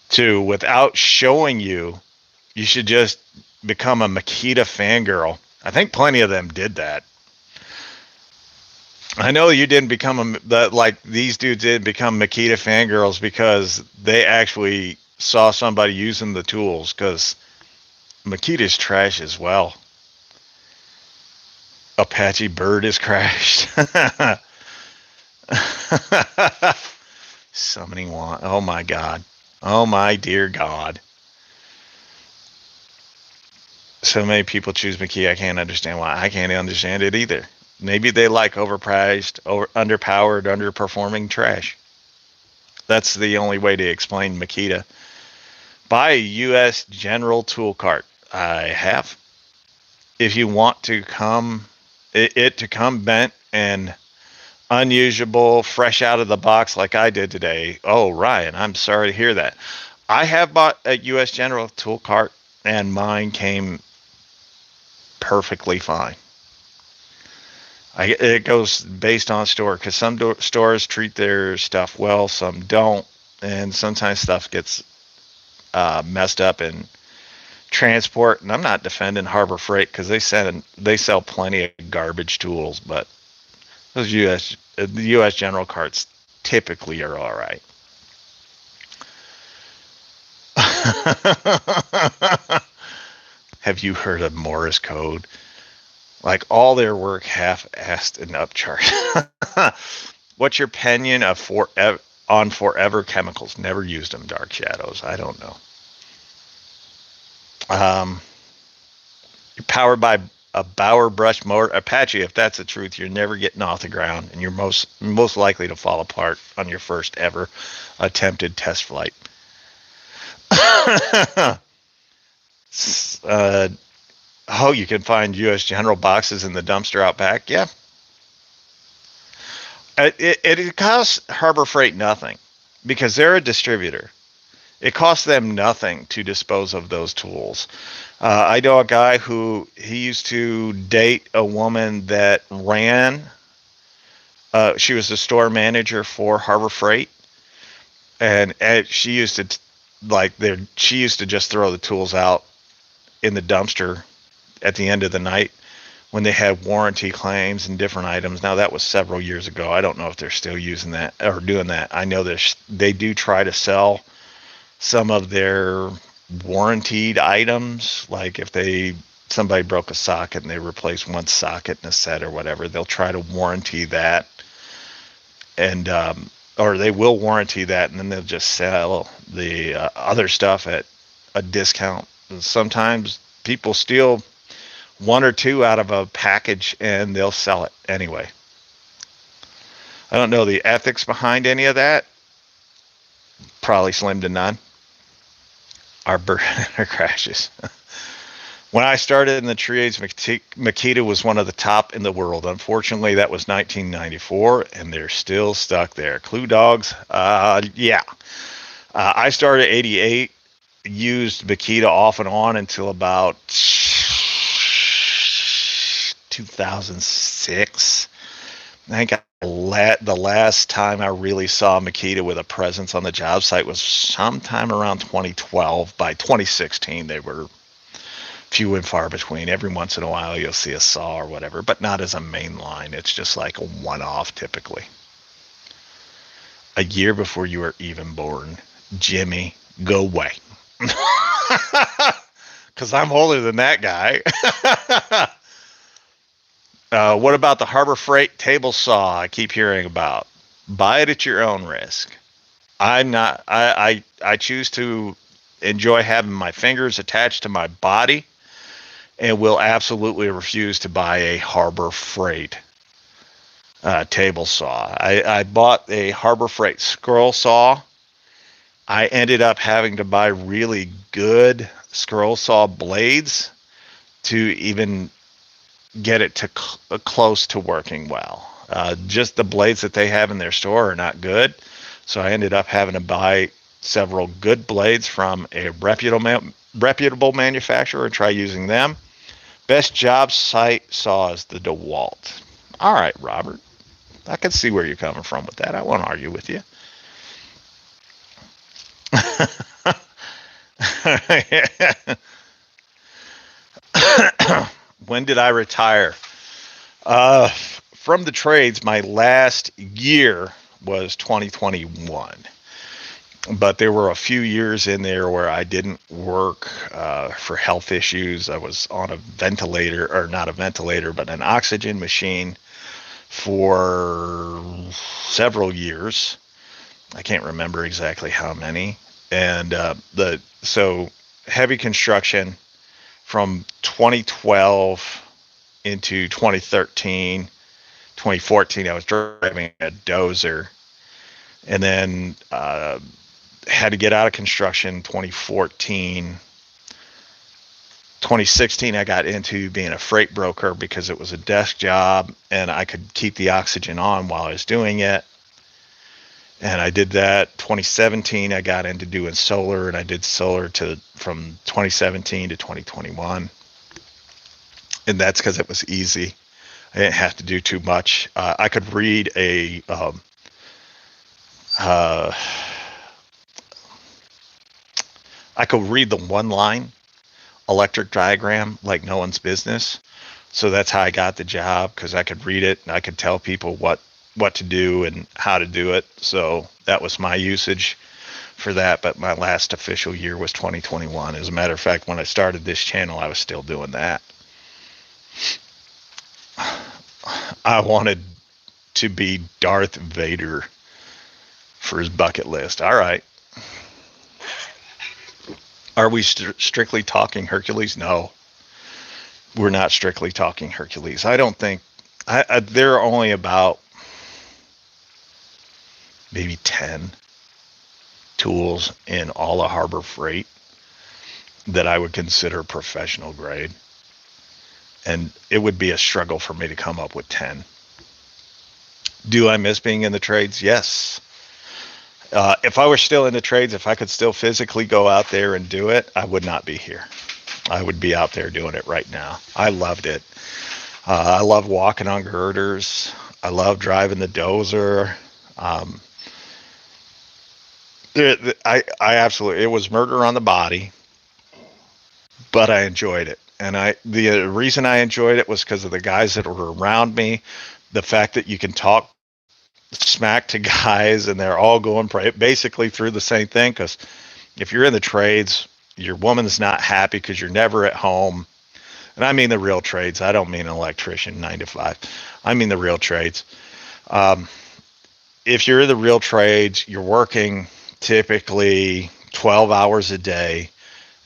to without showing you, you should just become a Makita fangirl. I think plenty of them did that. I know you didn't become like these dudes did become Makita fangirls because they actually saw somebody using the tools, because Makita's trash as well. Apache Bird is crashed. Summoning one. Oh my God. Oh my dear God. So many people choose Makita. I can't understand why. I can't understand it either. Maybe they like overpriced, underpowered, underperforming trash. That's the only way to explain Makita. Buy a U.S. General tool cart. I have. If you want to come bent and unusable, fresh out of the box like I did today. Oh, Ryan, I'm sorry to hear that. I have bought a U.S. General tool cart, and mine came perfectly fine. It goes based on store because some stores treat their stuff well, some don't, and sometimes stuff gets messed up in transport. And I'm not defending Harbor Freight because they sell plenty of garbage tools, but those the U.S. General carts typically are all right. Have you heard of Morse code? Like all their work half-assed and upcharged. What's your opinion of on forever chemicals? Never used them. Dark shadows. I don't know. You're powered by a Bower brush motor. Apache, if that's the truth, you're never getting off the ground, and you're most likely to fall apart on your first ever attempted test flight. You can find U.S. General boxes in the dumpster out back. Yeah. It costs Harbor Freight nothing because they're a distributor. It costs them nothing to dispose of those tools. I know a guy who he used to date a woman that ran. She was the store manager for Harbor Freight, and she used to she used to just throw the tools out in the dumpster at the end of the night when they had warranty claims and different items. Now that was several years ago. I don't know if they're still using that or doing that. I know they do try to sell some of their warranted items, like if somebody broke a socket and they replace one socket in a set or whatever, they'll try to warranty that, and or they will warranty that, and then they'll just sell the other stuff at a discount. And sometimes people steal one or two out of a package and they'll sell it anyway. I don't know the ethics behind any of that. Probably slim to none. Our burner crashes. When I started in the trades, Makita was one of the top in the world. Unfortunately, that was 1994, and they're still stuck there. Clue dogs, yeah. I started 88, used Makita off and on until about 2006. I think the last time I really saw Makita with a presence on the job site was sometime around 2012. By 2016, they were few and far between. Every once in a while, you'll see a saw or whatever, but not as a main line. It's just like a one-off typically. A year before you were even born. Jimmy, go away. Because I'm older than that guy. What about the Harbor Freight table saw I keep hearing about? Buy it at your own risk. I choose to enjoy having my fingers attached to my body, and will absolutely refuse to buy a Harbor Freight table saw. I bought a Harbor Freight scroll saw. I ended up having to buy really good scroll saw blades to even get it to close to working well. Just the blades that they have in their store are not good, so I ended up having to buy several good blades from a reputable manufacturer and try using them. Best job site saw is the DeWalt. All right, Robert. I can see where you're coming from with that. I won't argue with you. When did I retire? From the trades, my last year was 2021. But there were a few years in there where I didn't work for health issues. I was on a ventilator, or not a ventilator, but an oxygen machine for several years. I can't remember exactly how many. And so heavy construction from 2012 into 2013, 2014, I was driving a dozer, and then had to get out of construction 2014. 2016, I got into being a freight broker because it was a desk job and I could keep the oxygen on while I was doing it. And I did that 2017. I got into doing solar, and I did solar from 2017 to 2021. And that's because it was easy. I didn't have to do too much. I could read uh, I could read the one line electric diagram like no one's business. So that's how I got the job, because I could read it and I could tell people what to do and how to do it. So that was my usage for that. But my last official year was 2021. As a matter of fact, when I started this channel, I was still doing that. I wanted to be Darth Vader for his bucket list. All right. Are we strictly talking Hercules? No, we're not strictly talking Hercules. I don't think there are only about maybe 10 tools in all of Harbor Freight that I would consider professional grade. And it would be a struggle for me to come up with 10. Do I miss being in the trades? Yes. If I were still in the trades, if I could still physically go out there and do it, I would not be here. I would be out there doing it right now. I loved it. I love walking on girders. I love driving the dozer. I absolutely, it was murder on the body, but I enjoyed it. And the reason I enjoyed it was because of the guys that were around me, the fact that you can talk smack to guys and they're all going basically through the same thing. Because if you're in the trades, your woman's not happy because you're never at home. And I mean the real trades. I don't mean an electrician 9 to 5. I mean the real trades. If you're in the real trades, you're working typically 12 hours a day.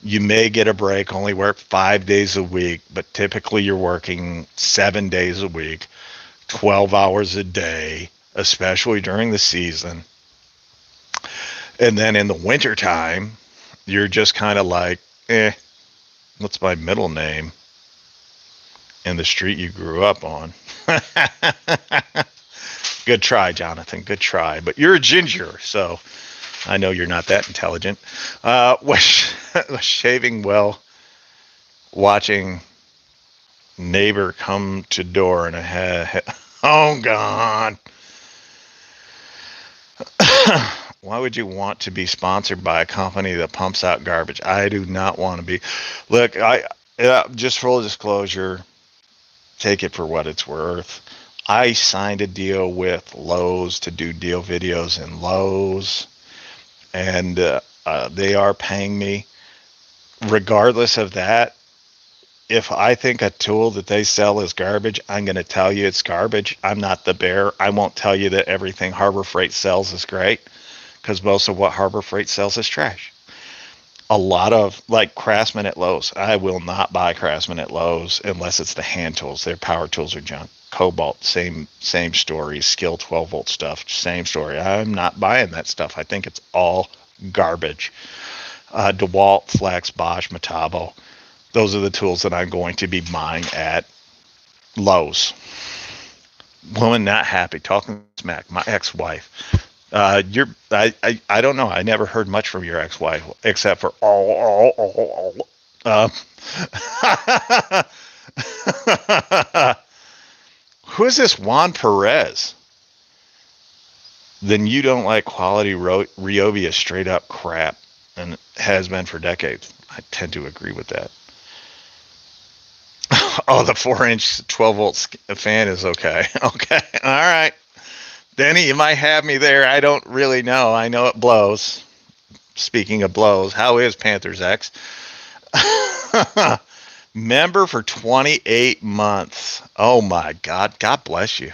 You may get a break, only work 5 days a week, but typically you're working 7 days a week, 12 hours a day, especially during the season. And then in the wintertime, you're just kind of like, what's my middle name? In the street you grew up on. Good try, Jonathan. Good try. But you're a ginger, so I know you're not that intelligent. Was shaving well, watching neighbor come to door and oh God. Why would you want to be sponsored by a company that pumps out garbage? I do not want to be. Look, just full disclosure, take it for what it's worth. I signed a deal with Lowe's to do deal videos in Lowe's, and they are paying me. Regardless of that, if I think a tool that they sell is garbage, I'm going to tell you it's garbage. I'm not the bear. I won't tell you that everything Harbor Freight sells is great, because most of what Harbor Freight sells is trash. A lot of, like Craftsman at Lowe's, I will not buy Craftsman at Lowe's unless it's the hand tools. Their power tools are junk. Cobalt, same story. Skill 12 volt stuff, same story. I'm not buying that stuff. I think it's all garbage. DeWalt, Flex, Bosch, Metabo. Those are the tools that I'm going to be buying at Lowe's. Woman not happy, talking smack. My ex-wife. I don't know. I never heard much from your ex-wife except for Who is this Juan Perez? Then you don't like quality ryobi is straight up crap and has been for decades. I tend to agree with that. Oh, the 4-inch 12 volt fan is okay. Okay. All right. Denny, you might have me there. I don't really know. I know it blows. Speaking of blows, how is Panthers X? Member for 28 months. Oh my God. God bless you.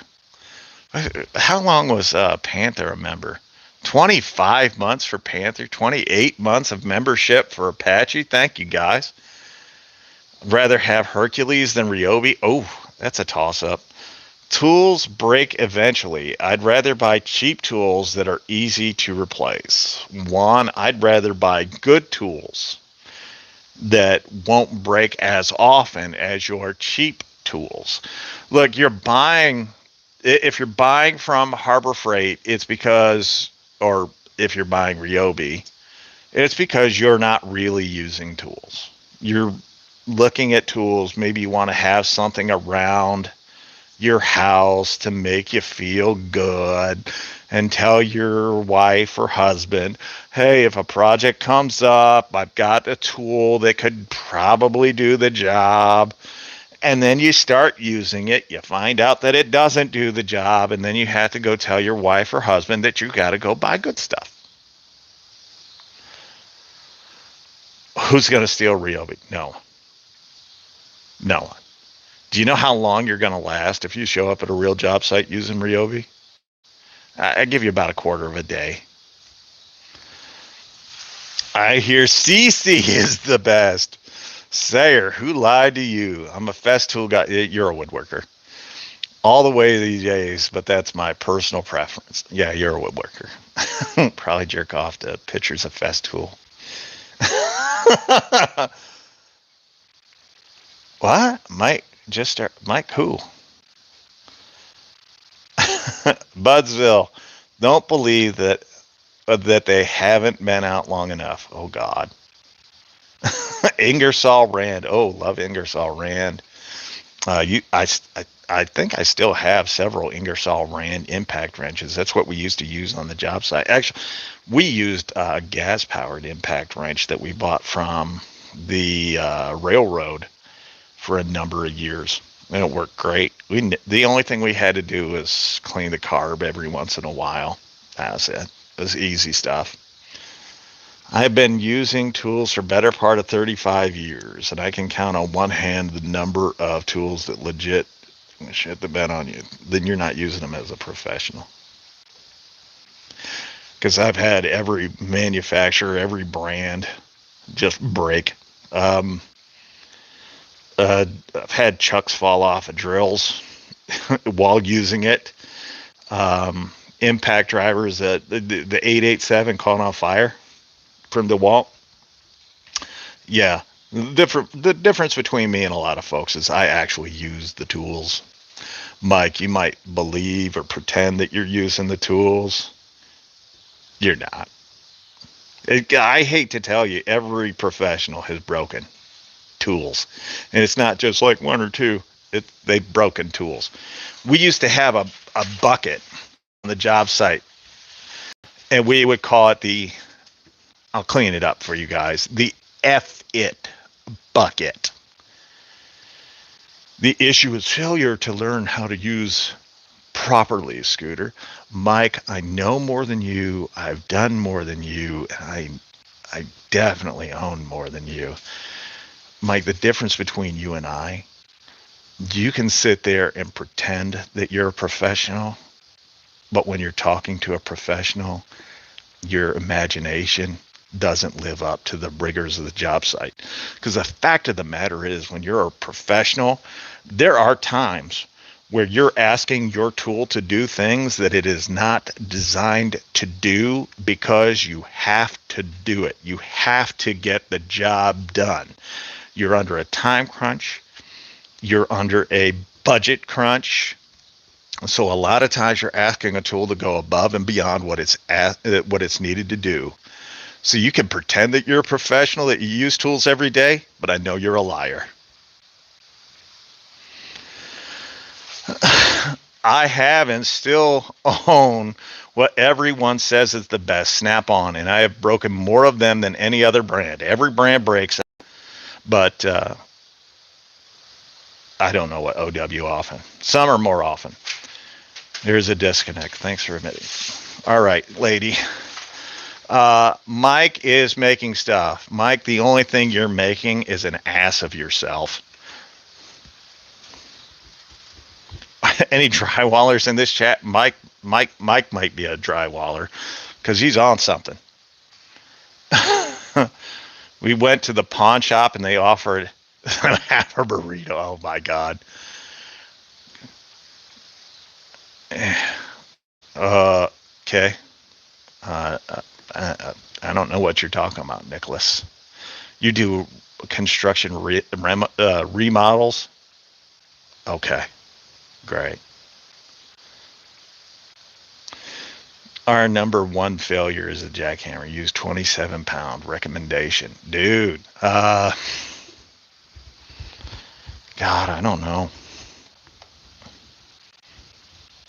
How long was Panther a member? 25 months for Panther, 28 months of membership for Apache. Thank you, guys. Rather have Hercules than ryobi. Oh, that's a toss-up. Tools break eventually. I'd rather buy cheap tools that are easy to replace. One, I'd rather buy good tools that won't break as often as your cheap tools. Look, if you're buying from Harbor Freight, it's because or if you're buying ryobi, it's because you're not really using tools. You're looking at tools. Maybe you want to have something around your house to make you feel good and tell your wife or husband, hey, if a project comes up, I've got a tool that could probably do the job. And then you start using it, you find out that it doesn't do the job, and then you have to go tell your wife or husband that you got to go buy good stuff. Who's going to steal ryobi? No. No one. Do you know how long you're going to last if you show up at a real job site using ryobi? I give you about a quarter of a day. I hear Cece is the best. Sayer, who lied to you? I'm a Festool guy. You're a woodworker. All the way these days, but that's my personal preference. Yeah, you're a woodworker. Probably jerk off to pictures of Festool. What? Mike, Mike who? Budsville. Don't believe that they haven't been out long enough. Oh God. Ingersoll Rand. Oh, love Ingersoll Rand. I think I still have several Ingersoll Rand impact wrenches. That's what we used to use on the job site. Actually, we used a gas-powered impact wrench that we bought from the railroad for a number of years. And it worked great. The only thing we had to do was clean the carb every once in a while. That was it. It was easy stuff. I've been using tools for better part of 35 years, and I can count on one hand the number of tools that legit shit the bed on you. Then you're not using them as a professional. Because I've had every manufacturer, every brand just break. I've had chucks fall off of drills while using it. Impact drivers, the 887 caught on fire from dewalt. Yeah, the difference between me and a lot of folks is I actually use the tools. Mike, you might believe or pretend that you're using the tools. You're not. I hate to tell you, every professional has broken tools. And it's not just like one or two. They've broken tools. We used to have a bucket on the job site, and we would call it I'll clean it up for you guys, the F-it bucket. The issue is failure to learn how to use properly, Scooter. Mike, I know more than you. I've done more than you. And I definitely own more than you. Mike, the difference between you and I, you can sit there and pretend that you're a professional, but when you're talking to a professional, your imagination doesn't live up to the rigors of the job site. Because the fact of the matter is, when you're a professional, there are times where you're asking your tool to do things that it is not designed to do because you have to do it. You have to get the job done. You're under a time crunch. You're under a budget crunch. So a lot of times you're asking a tool to go above and beyond what it's needed to do. So you can pretend that you're a professional, that you use tools every day, but I know you're a liar. I have and still own what everyone says is the best, Snap-on, and I have broken more of them than any other brand. Every brand breaks, but I don't know what OW often. Some are more often. There's a disconnect. Thanks for admitting. All right, lady. Mike is making stuff. Mike, the only thing you're making is an ass of yourself. Any drywallers in this chat? Mike might be a drywaller because he's on something. We went to the pawn shop and they offered half a burrito. Oh my God. Okay. I don't know what you're talking about, Nicholas. You do construction remodels? Okay, great. Our number one failure is a jackhammer. Use 27-pound recommendation. Dude, God, I don't know.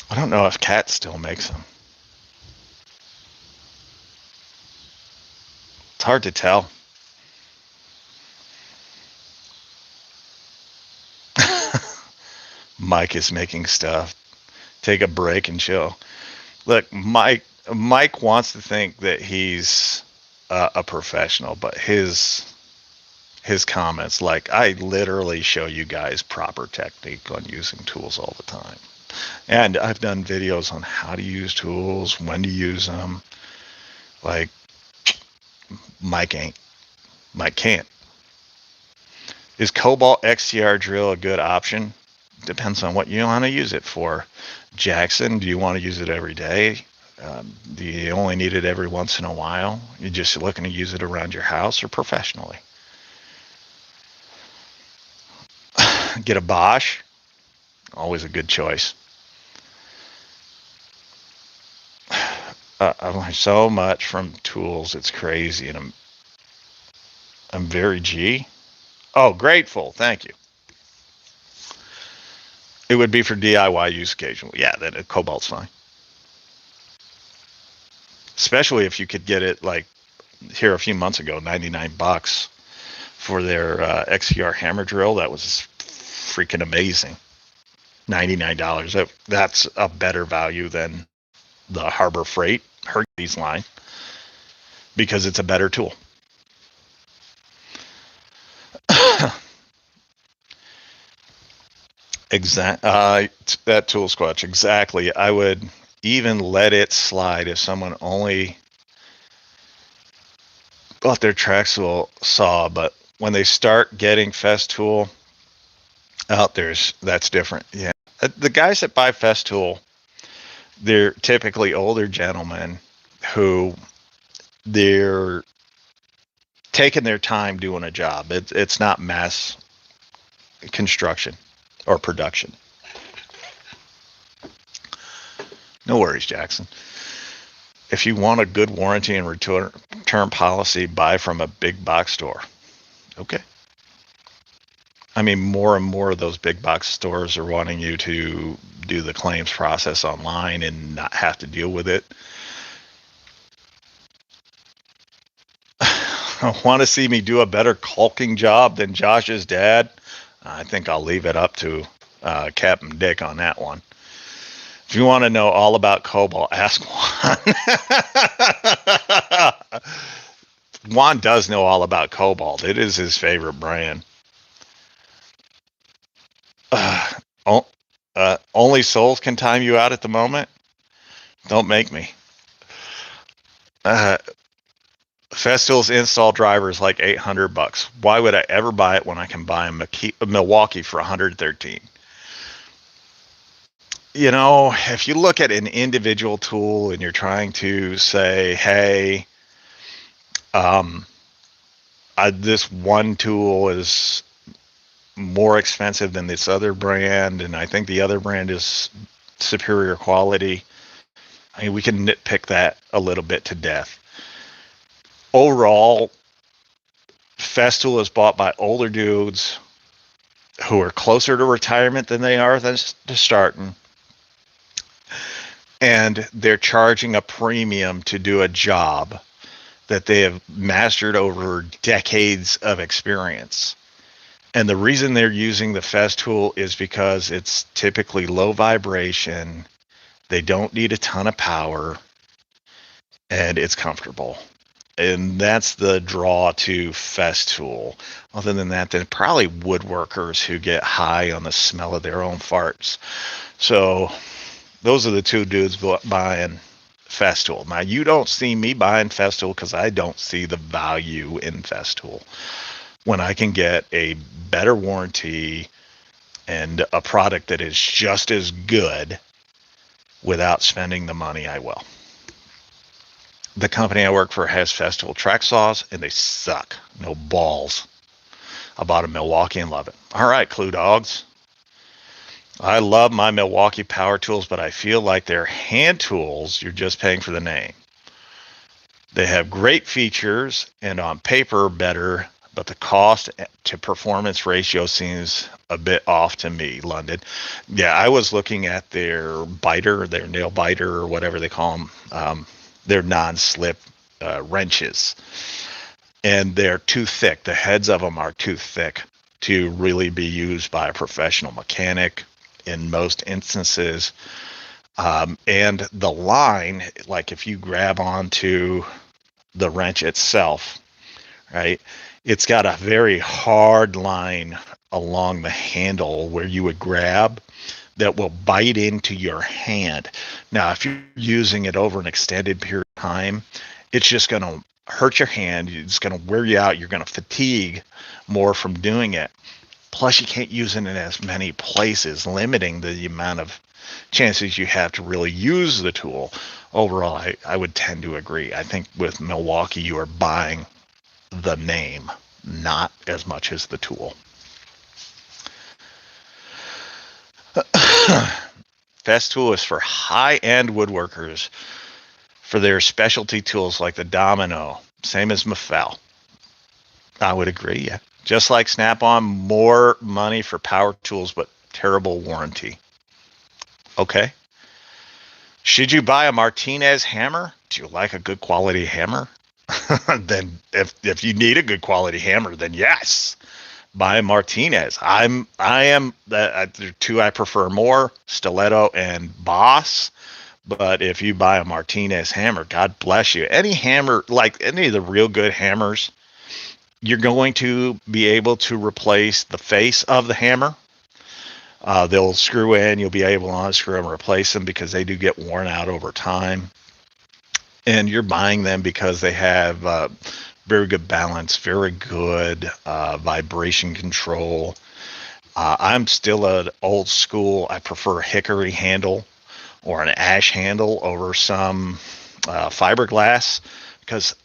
I don't know if Cat still makes them. It's hard to tell. Mike is making stuff. Take a break and chill. Look, Mike wants to think that he's a professional, but his comments, like, I literally show you guys proper technique on using tools all the time. And I've done videos on how to use tools, when to use them. Like, Mike can't. Is Cobalt XTR drill a good option? Depends on what you want to use it for. Jackson, do you want to use it every day? Do you only need it every once in a while? You're just looking to use it around your house or professionally? Get a Bosch. Always a good choice. I've learned so much from tools. It's crazy. And I'm very G. Oh, grateful. Thank you. It would be for DIY use occasionally. Yeah, that Cobalt's fine. Especially if you could get it, like here a few months ago, $99 for their XTR hammer drill. That was freaking amazing. $99. That's a better value than the Harbor Freight Hercules line because it's a better tool. That tool squatch, exactly. I would even let it slide if someone only bought their Traxel saw, but when they start getting Festool out that's different. Yeah, the guys that buy Festool, they're typically older gentlemen who they're taking their time doing a job. It's not mass construction or production. No worries, Jackson. If you want a good warranty and return policy, buy from a big box store. Okay. I mean, more and more of those big box stores are wanting you to do the claims process online and not have to deal with it. Want to see me do a better caulking job than Josh's dad? I think I'll leave it up to Captain Dick on that one. If you want to know all about Cobalt, ask Juan. Juan does know all about Cobalt. It is his favorite brand. Only SoAlz can time you out at the moment? Don't make me. Festool's install driver is like $800. Why would I ever buy it when I can buy a Milwaukee for $113? You know, if you look at an individual tool and you're trying to say, hey, this one tool is more expensive than this other brand, and I think the other brand is superior quality. I mean, we can nitpick that a little bit to death. Overall, Festool is bought by older dudes who are closer to retirement than they are to starting. And they're charging a premium to do a job that they have mastered over decades of experience. And the reason they're using the Festool is because it's typically low vibration, they don't need a ton of power, and it's comfortable. And that's the draw to Festool. Other than that, then probably woodworkers who get high on the smell of their own farts. So those are the two dudes buying Festool. Now, you don't see me buying Festool because I don't see the value in Festool. When I can get a better warranty and a product that is just as good without spending the money, I will. The company I work for has Festool track saws, and they suck. No balls. I bought a Milwaukee and love it. All right, Clue Dogs. I love my Milwaukee power tools, but I feel like they're hand tools. You're just paying for the name. They have great features and on paper better, but the cost to performance ratio seems a bit off to me, London. Yeah, I was looking at their biter, their nail biter, or whatever they call them, their non-slip wrenches. And they're too thick. The heads of them are too thick to really be used by a professional mechanic in most instances. And the line, like if you grab onto the wrench itself, right, it's got a very hard line along the handle where you would grab that will bite into your hand. Now, if you're using it over an extended period of time, it's just going to hurt your hand. It's going to wear you out. You're going to fatigue more from doing it. Plus, you can't use it in as many places, limiting the amount of chances you have to really use the tool. Overall, I would tend to agree. I think with Milwaukee, you are buying the name, not as much as the tool. Festool is for high-end woodworkers for their specialty tools like the Domino, same as Mafel. I would agree, yeah. Just like Snap-on, more money for power tools, but terrible warranty. Okay. Should you buy a Martinez hammer? Do you like a good quality hammer? Then if you need a good quality hammer, then yes, buy a Martinez. I am there are two I prefer more, Stiletto and Boss. But if you buy a Martinez hammer, God bless you. Any hammer, like any of the real good hammers, you're going to be able to replace the face of the hammer. They'll screw in, you'll be able to unscrew them and replace them because they do get worn out over time. And you're buying them because they have very good balance, very good vibration control. I'm still an old school. I prefer a hickory handle or an ash handle over some fiberglass because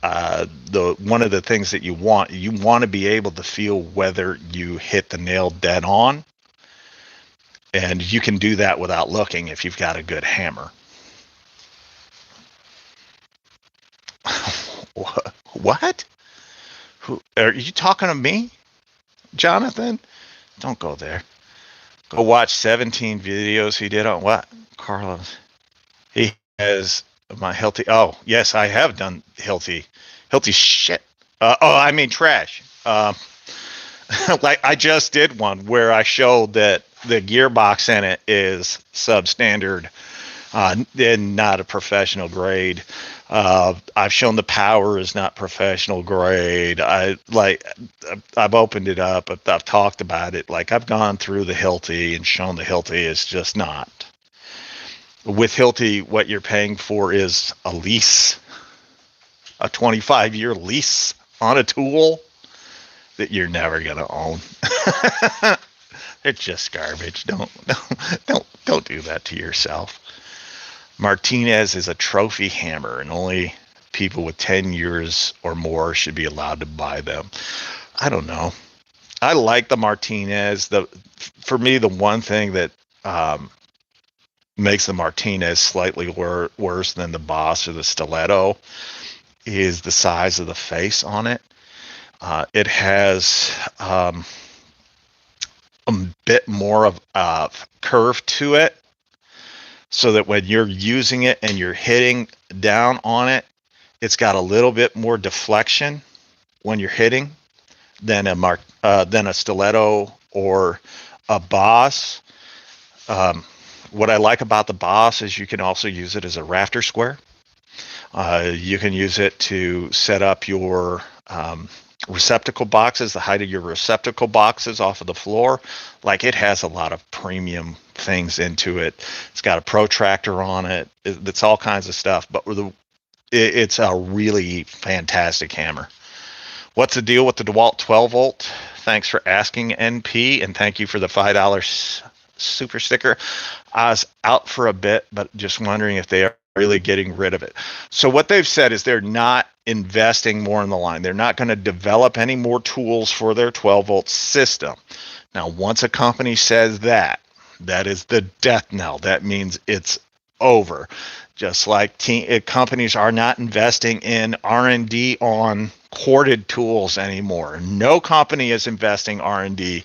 one of the things that you want to be able to feel whether you hit the nail dead on. And you can do that without looking if you've got a good hammer. What? Who are you talking to me, Jonathan? Don't go there. Go watch 17 videos he did on what? Carlos. He has my Hilti. Oh, yes, I have done Hilti. Hilti shit. I mean trash. Like I just did one where I showed that the gearbox in it is substandard and not a professional grade. I've shown the power is not professional grade. I've opened it up. I've talked about it. Like I've gone through the Hilti and shown the Hilti is just not. With Hilti, what you're paying for is a lease, a 25-year lease on a tool that you're never gonna own. It's just garbage. Don't do that to yourself. Martinez is a trophy hammer, and only people with 10 years or more should be allowed to buy them. I don't know. I like the Martinez. For me, the one thing that makes the Martinez slightly worse than the Boss or the Stiletto is the size of the face on it. It has a bit more of curve to it, so that when you're using it and you're hitting down on it, it's got a little bit more deflection when you're hitting than a Stiletto or a Boss. What I like about the Boss is you can also use it as a rafter square. You can use it to set up your receptacle boxes, the height of your receptacle boxes off of the floor. Like it has a lot of premium things into it. It's got a protractor on it. It's all kinds of stuff, but it's a really fantastic hammer. What's the deal with the DeWalt 12 volt? Thanks for asking, NP, and thank you for the $5 super sticker. I was out for a bit, but just wondering if they are really getting rid of it. So what they've said is they're not investing more in the line. They're not going to develop any more tools for their 12 volt system. Now, once a company says that, That is the death knell. That means it's over. Just like companies are not investing in R&D on corded tools anymore. No company is investing R&D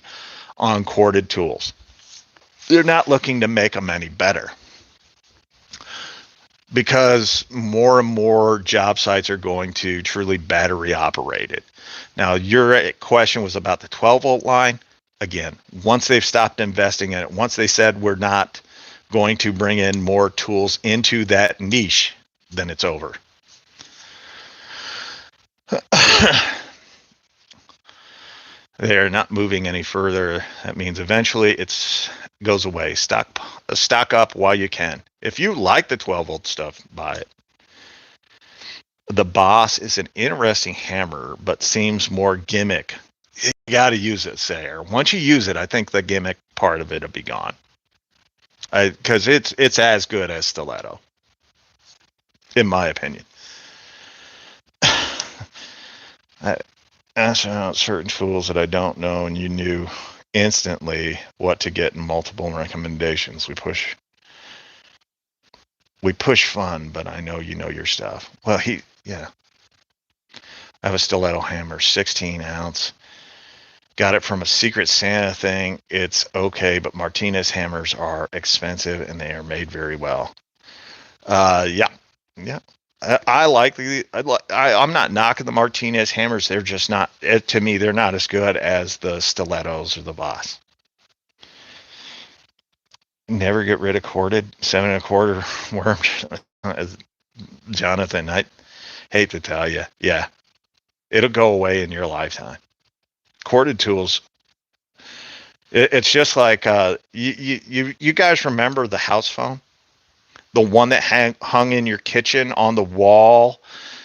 on corded tools. They're not looking to make them any better, because more and more job sites are going to truly battery operated. Now, your question was about the 12-volt line. Again, once they've stopped investing in it, once they said we're not going to bring in more tools into that niche, then it's over. They're not moving any further. That means eventually it goes away. Stock up while you can. If you like the 12-volt stuff, buy it. The Boss is an interesting hammer, but seems more gimmick. You got to use it, Sayer. Once you use it, I think the gimmick part of it will be gone. Because it's as good as stiletto, in my opinion. I asked about certain tools that I don't know, and you knew instantly what to get in multiple recommendations. We push fun, but I know you know your stuff. Well, yeah. I have a stiletto hammer, 16 ounce. Got it from a Secret Santa thing. It's okay, but Martinez hammers are expensive and they are made very well. Yeah. I'm not knocking the Martinez hammers. They're just not, to me, they're not as good as the stilettos or the Boss. Never get rid of corded 7 1/4 worm. Jonathan, I hate to tell you. Yeah. It'll go away in your lifetime. Corded tools, it's just like you guys remember the house phone, the one that hung in your kitchen on the wall,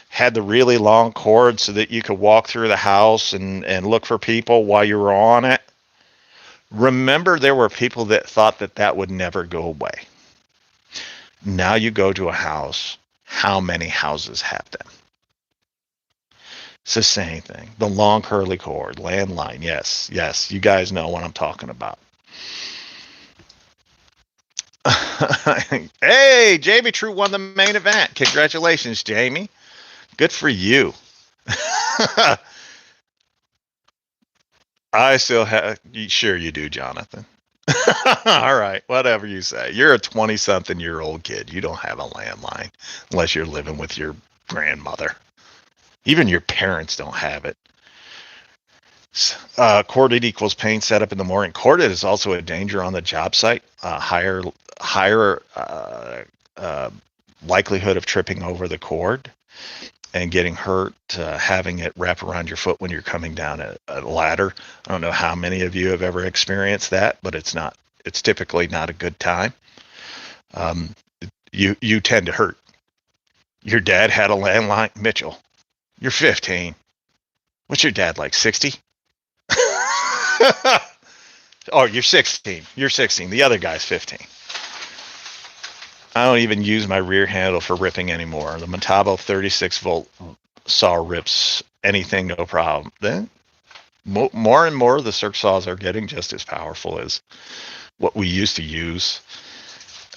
had the really long cord so that you could walk through the house and look for people while you were on it. Remember, there were people that thought that would never go away. Now you go to a house, how many houses have them? It's the same thing. The long curly cord, landline. Yes. You guys know what I'm talking about. Hey, Jamie True won the main event. Congratulations, Jamie. Good for you. I still have. Sure you do, Jonathan. All right, whatever you say. You're a 20-something-year-old kid. You don't have a landline unless you're living with your grandmother. Even your parents don't have it. Corded equals pain setup in the morning. Corded is also a danger on the job site. Higher likelihood of tripping over the cord and getting hurt, having it wrap around your foot when you're coming down a ladder. I don't know how many of you have ever experienced that, but it's typically not a good time. You tend to hurt. Your dad had a landline, Mitchell. You're 15. What's your dad like, 60? Oh, you're 16. You're 16. The other guy's 15. I don't even use my rear handle for ripping anymore. The Metabo 36-volt saw rips anything, no problem. Then more and more the circ saws are getting just as powerful as what we used to use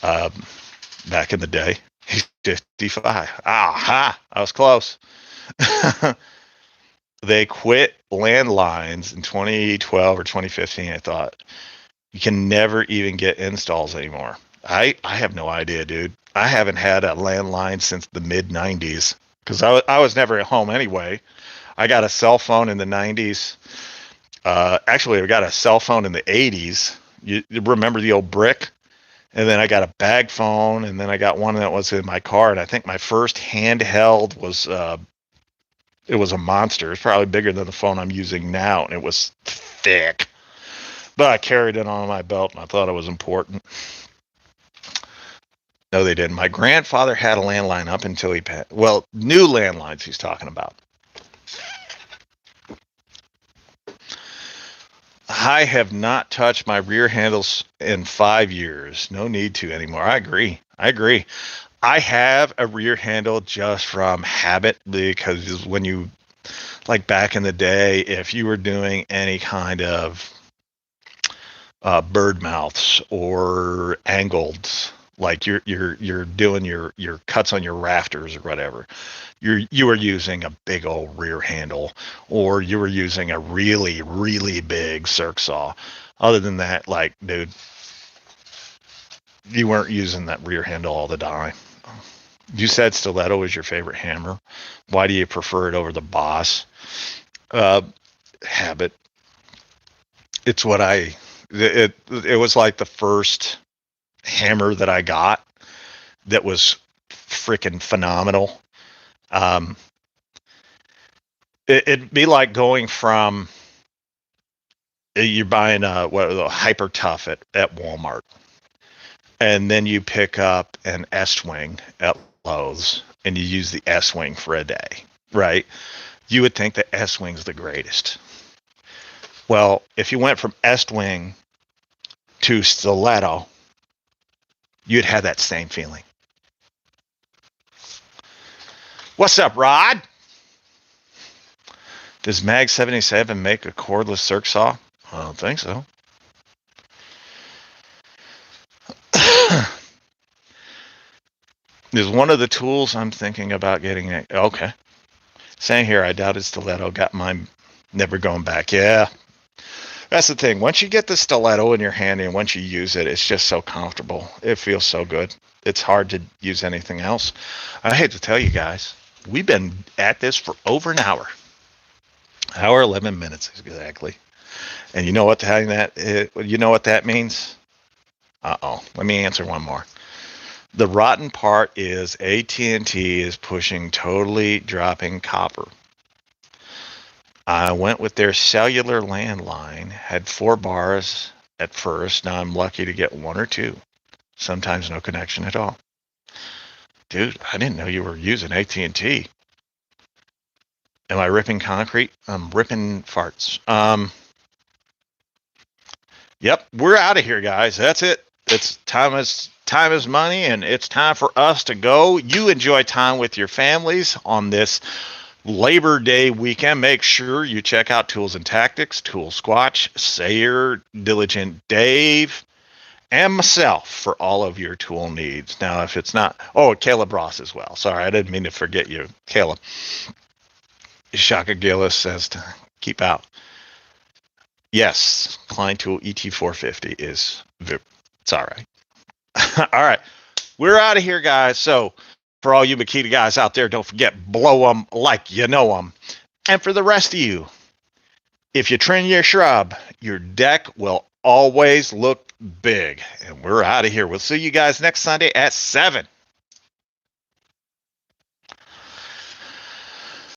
back in the day. He's 55. Aha! I was close. They quit landlines in 2012 or 2015. I thought you can never even get installs anymore. I have no idea, dude. I haven't had a landline since the mid 90s because I was never at home anyway. I got a cell phone in the 90s. Actually, I got a cell phone in the 80s. You remember the old brick? And then I got a bag phone, and then I got one that was in my car. And I think my first handheld was it was a monster. It's probably bigger than the phone I'm using now, and it was thick. But I carried it on my belt, and I thought it was important. No, they didn't. My grandfather had a landline up until he passed. Well, new landlines he's talking about. I have not touched my rear handles in 5 years. No need to anymore. I agree. I have a rear handle just from habit because when you, like back in the day, if you were doing any kind of bird mouths or angled, like you're doing your cuts on your rafters or whatever. You were using a big old rear handle, or you were using a really really big circ saw. Other than that, like, dude, you weren't using that rear handle all the time. You said stiletto was your favorite hammer. Why do you prefer it over the Boss? Uh, Habit. It's what it was like the first hammer that I got that was freaking phenomenal. Um, it'd be like going from you're buying a Hyper Tough at Walmart, and then you pick up an S-Wing at Lowe's, and you use the S-Wing for a day, right? You would think the S-Wing's the greatest. Well, if you went from S-Wing to stiletto, you'd have that same feeling. What's up, Rod? Does Mag 77 make a cordless circ saw? I don't think so. Is one of the tools I'm thinking about getting. Okay. Same here. I doubted stiletto. Got mine. Never going back. Yeah. That's the thing. Once you get the stiletto in your hand and once you use it, it's just so comfortable. It feels so good. It's hard to use anything else. I hate to tell you guys, we've been at this for over an hour. Hour 11 minutes exactly. And you know what that means? Uh-oh. Let me answer one more. The rotten part is AT&T is pushing totally dropping copper. I went with their cellular landline, had 4 bars at first. Now I'm lucky to get 1 or 2. Sometimes no connection at all. Dude, I didn't know you were using AT&T. Am I ripping concrete? I'm ripping farts. Yep, we're out of here, guys. That's it. It's time is money, and it's time for us to go. You enjoy time with your families on this Labor Day weekend. Make sure you check out Tools and Tactics, Tool Squatch, Sayer, Diligent Dave, and myself for all of your tool needs. Now, if it's not, Caleb Ross as well. Sorry, I didn't mean to forget you, Caleb. Shaka Gillis says to keep out. Yes, Klein Tool ET450 is VIP. It's all right. All right. We're out of here, guys. So for all you Makita guys out there, don't forget, blow them like you know them. And for the rest of you, if you trim your shrub, your deck will always look big. And we're out of here. We'll see you guys next Sunday at 7.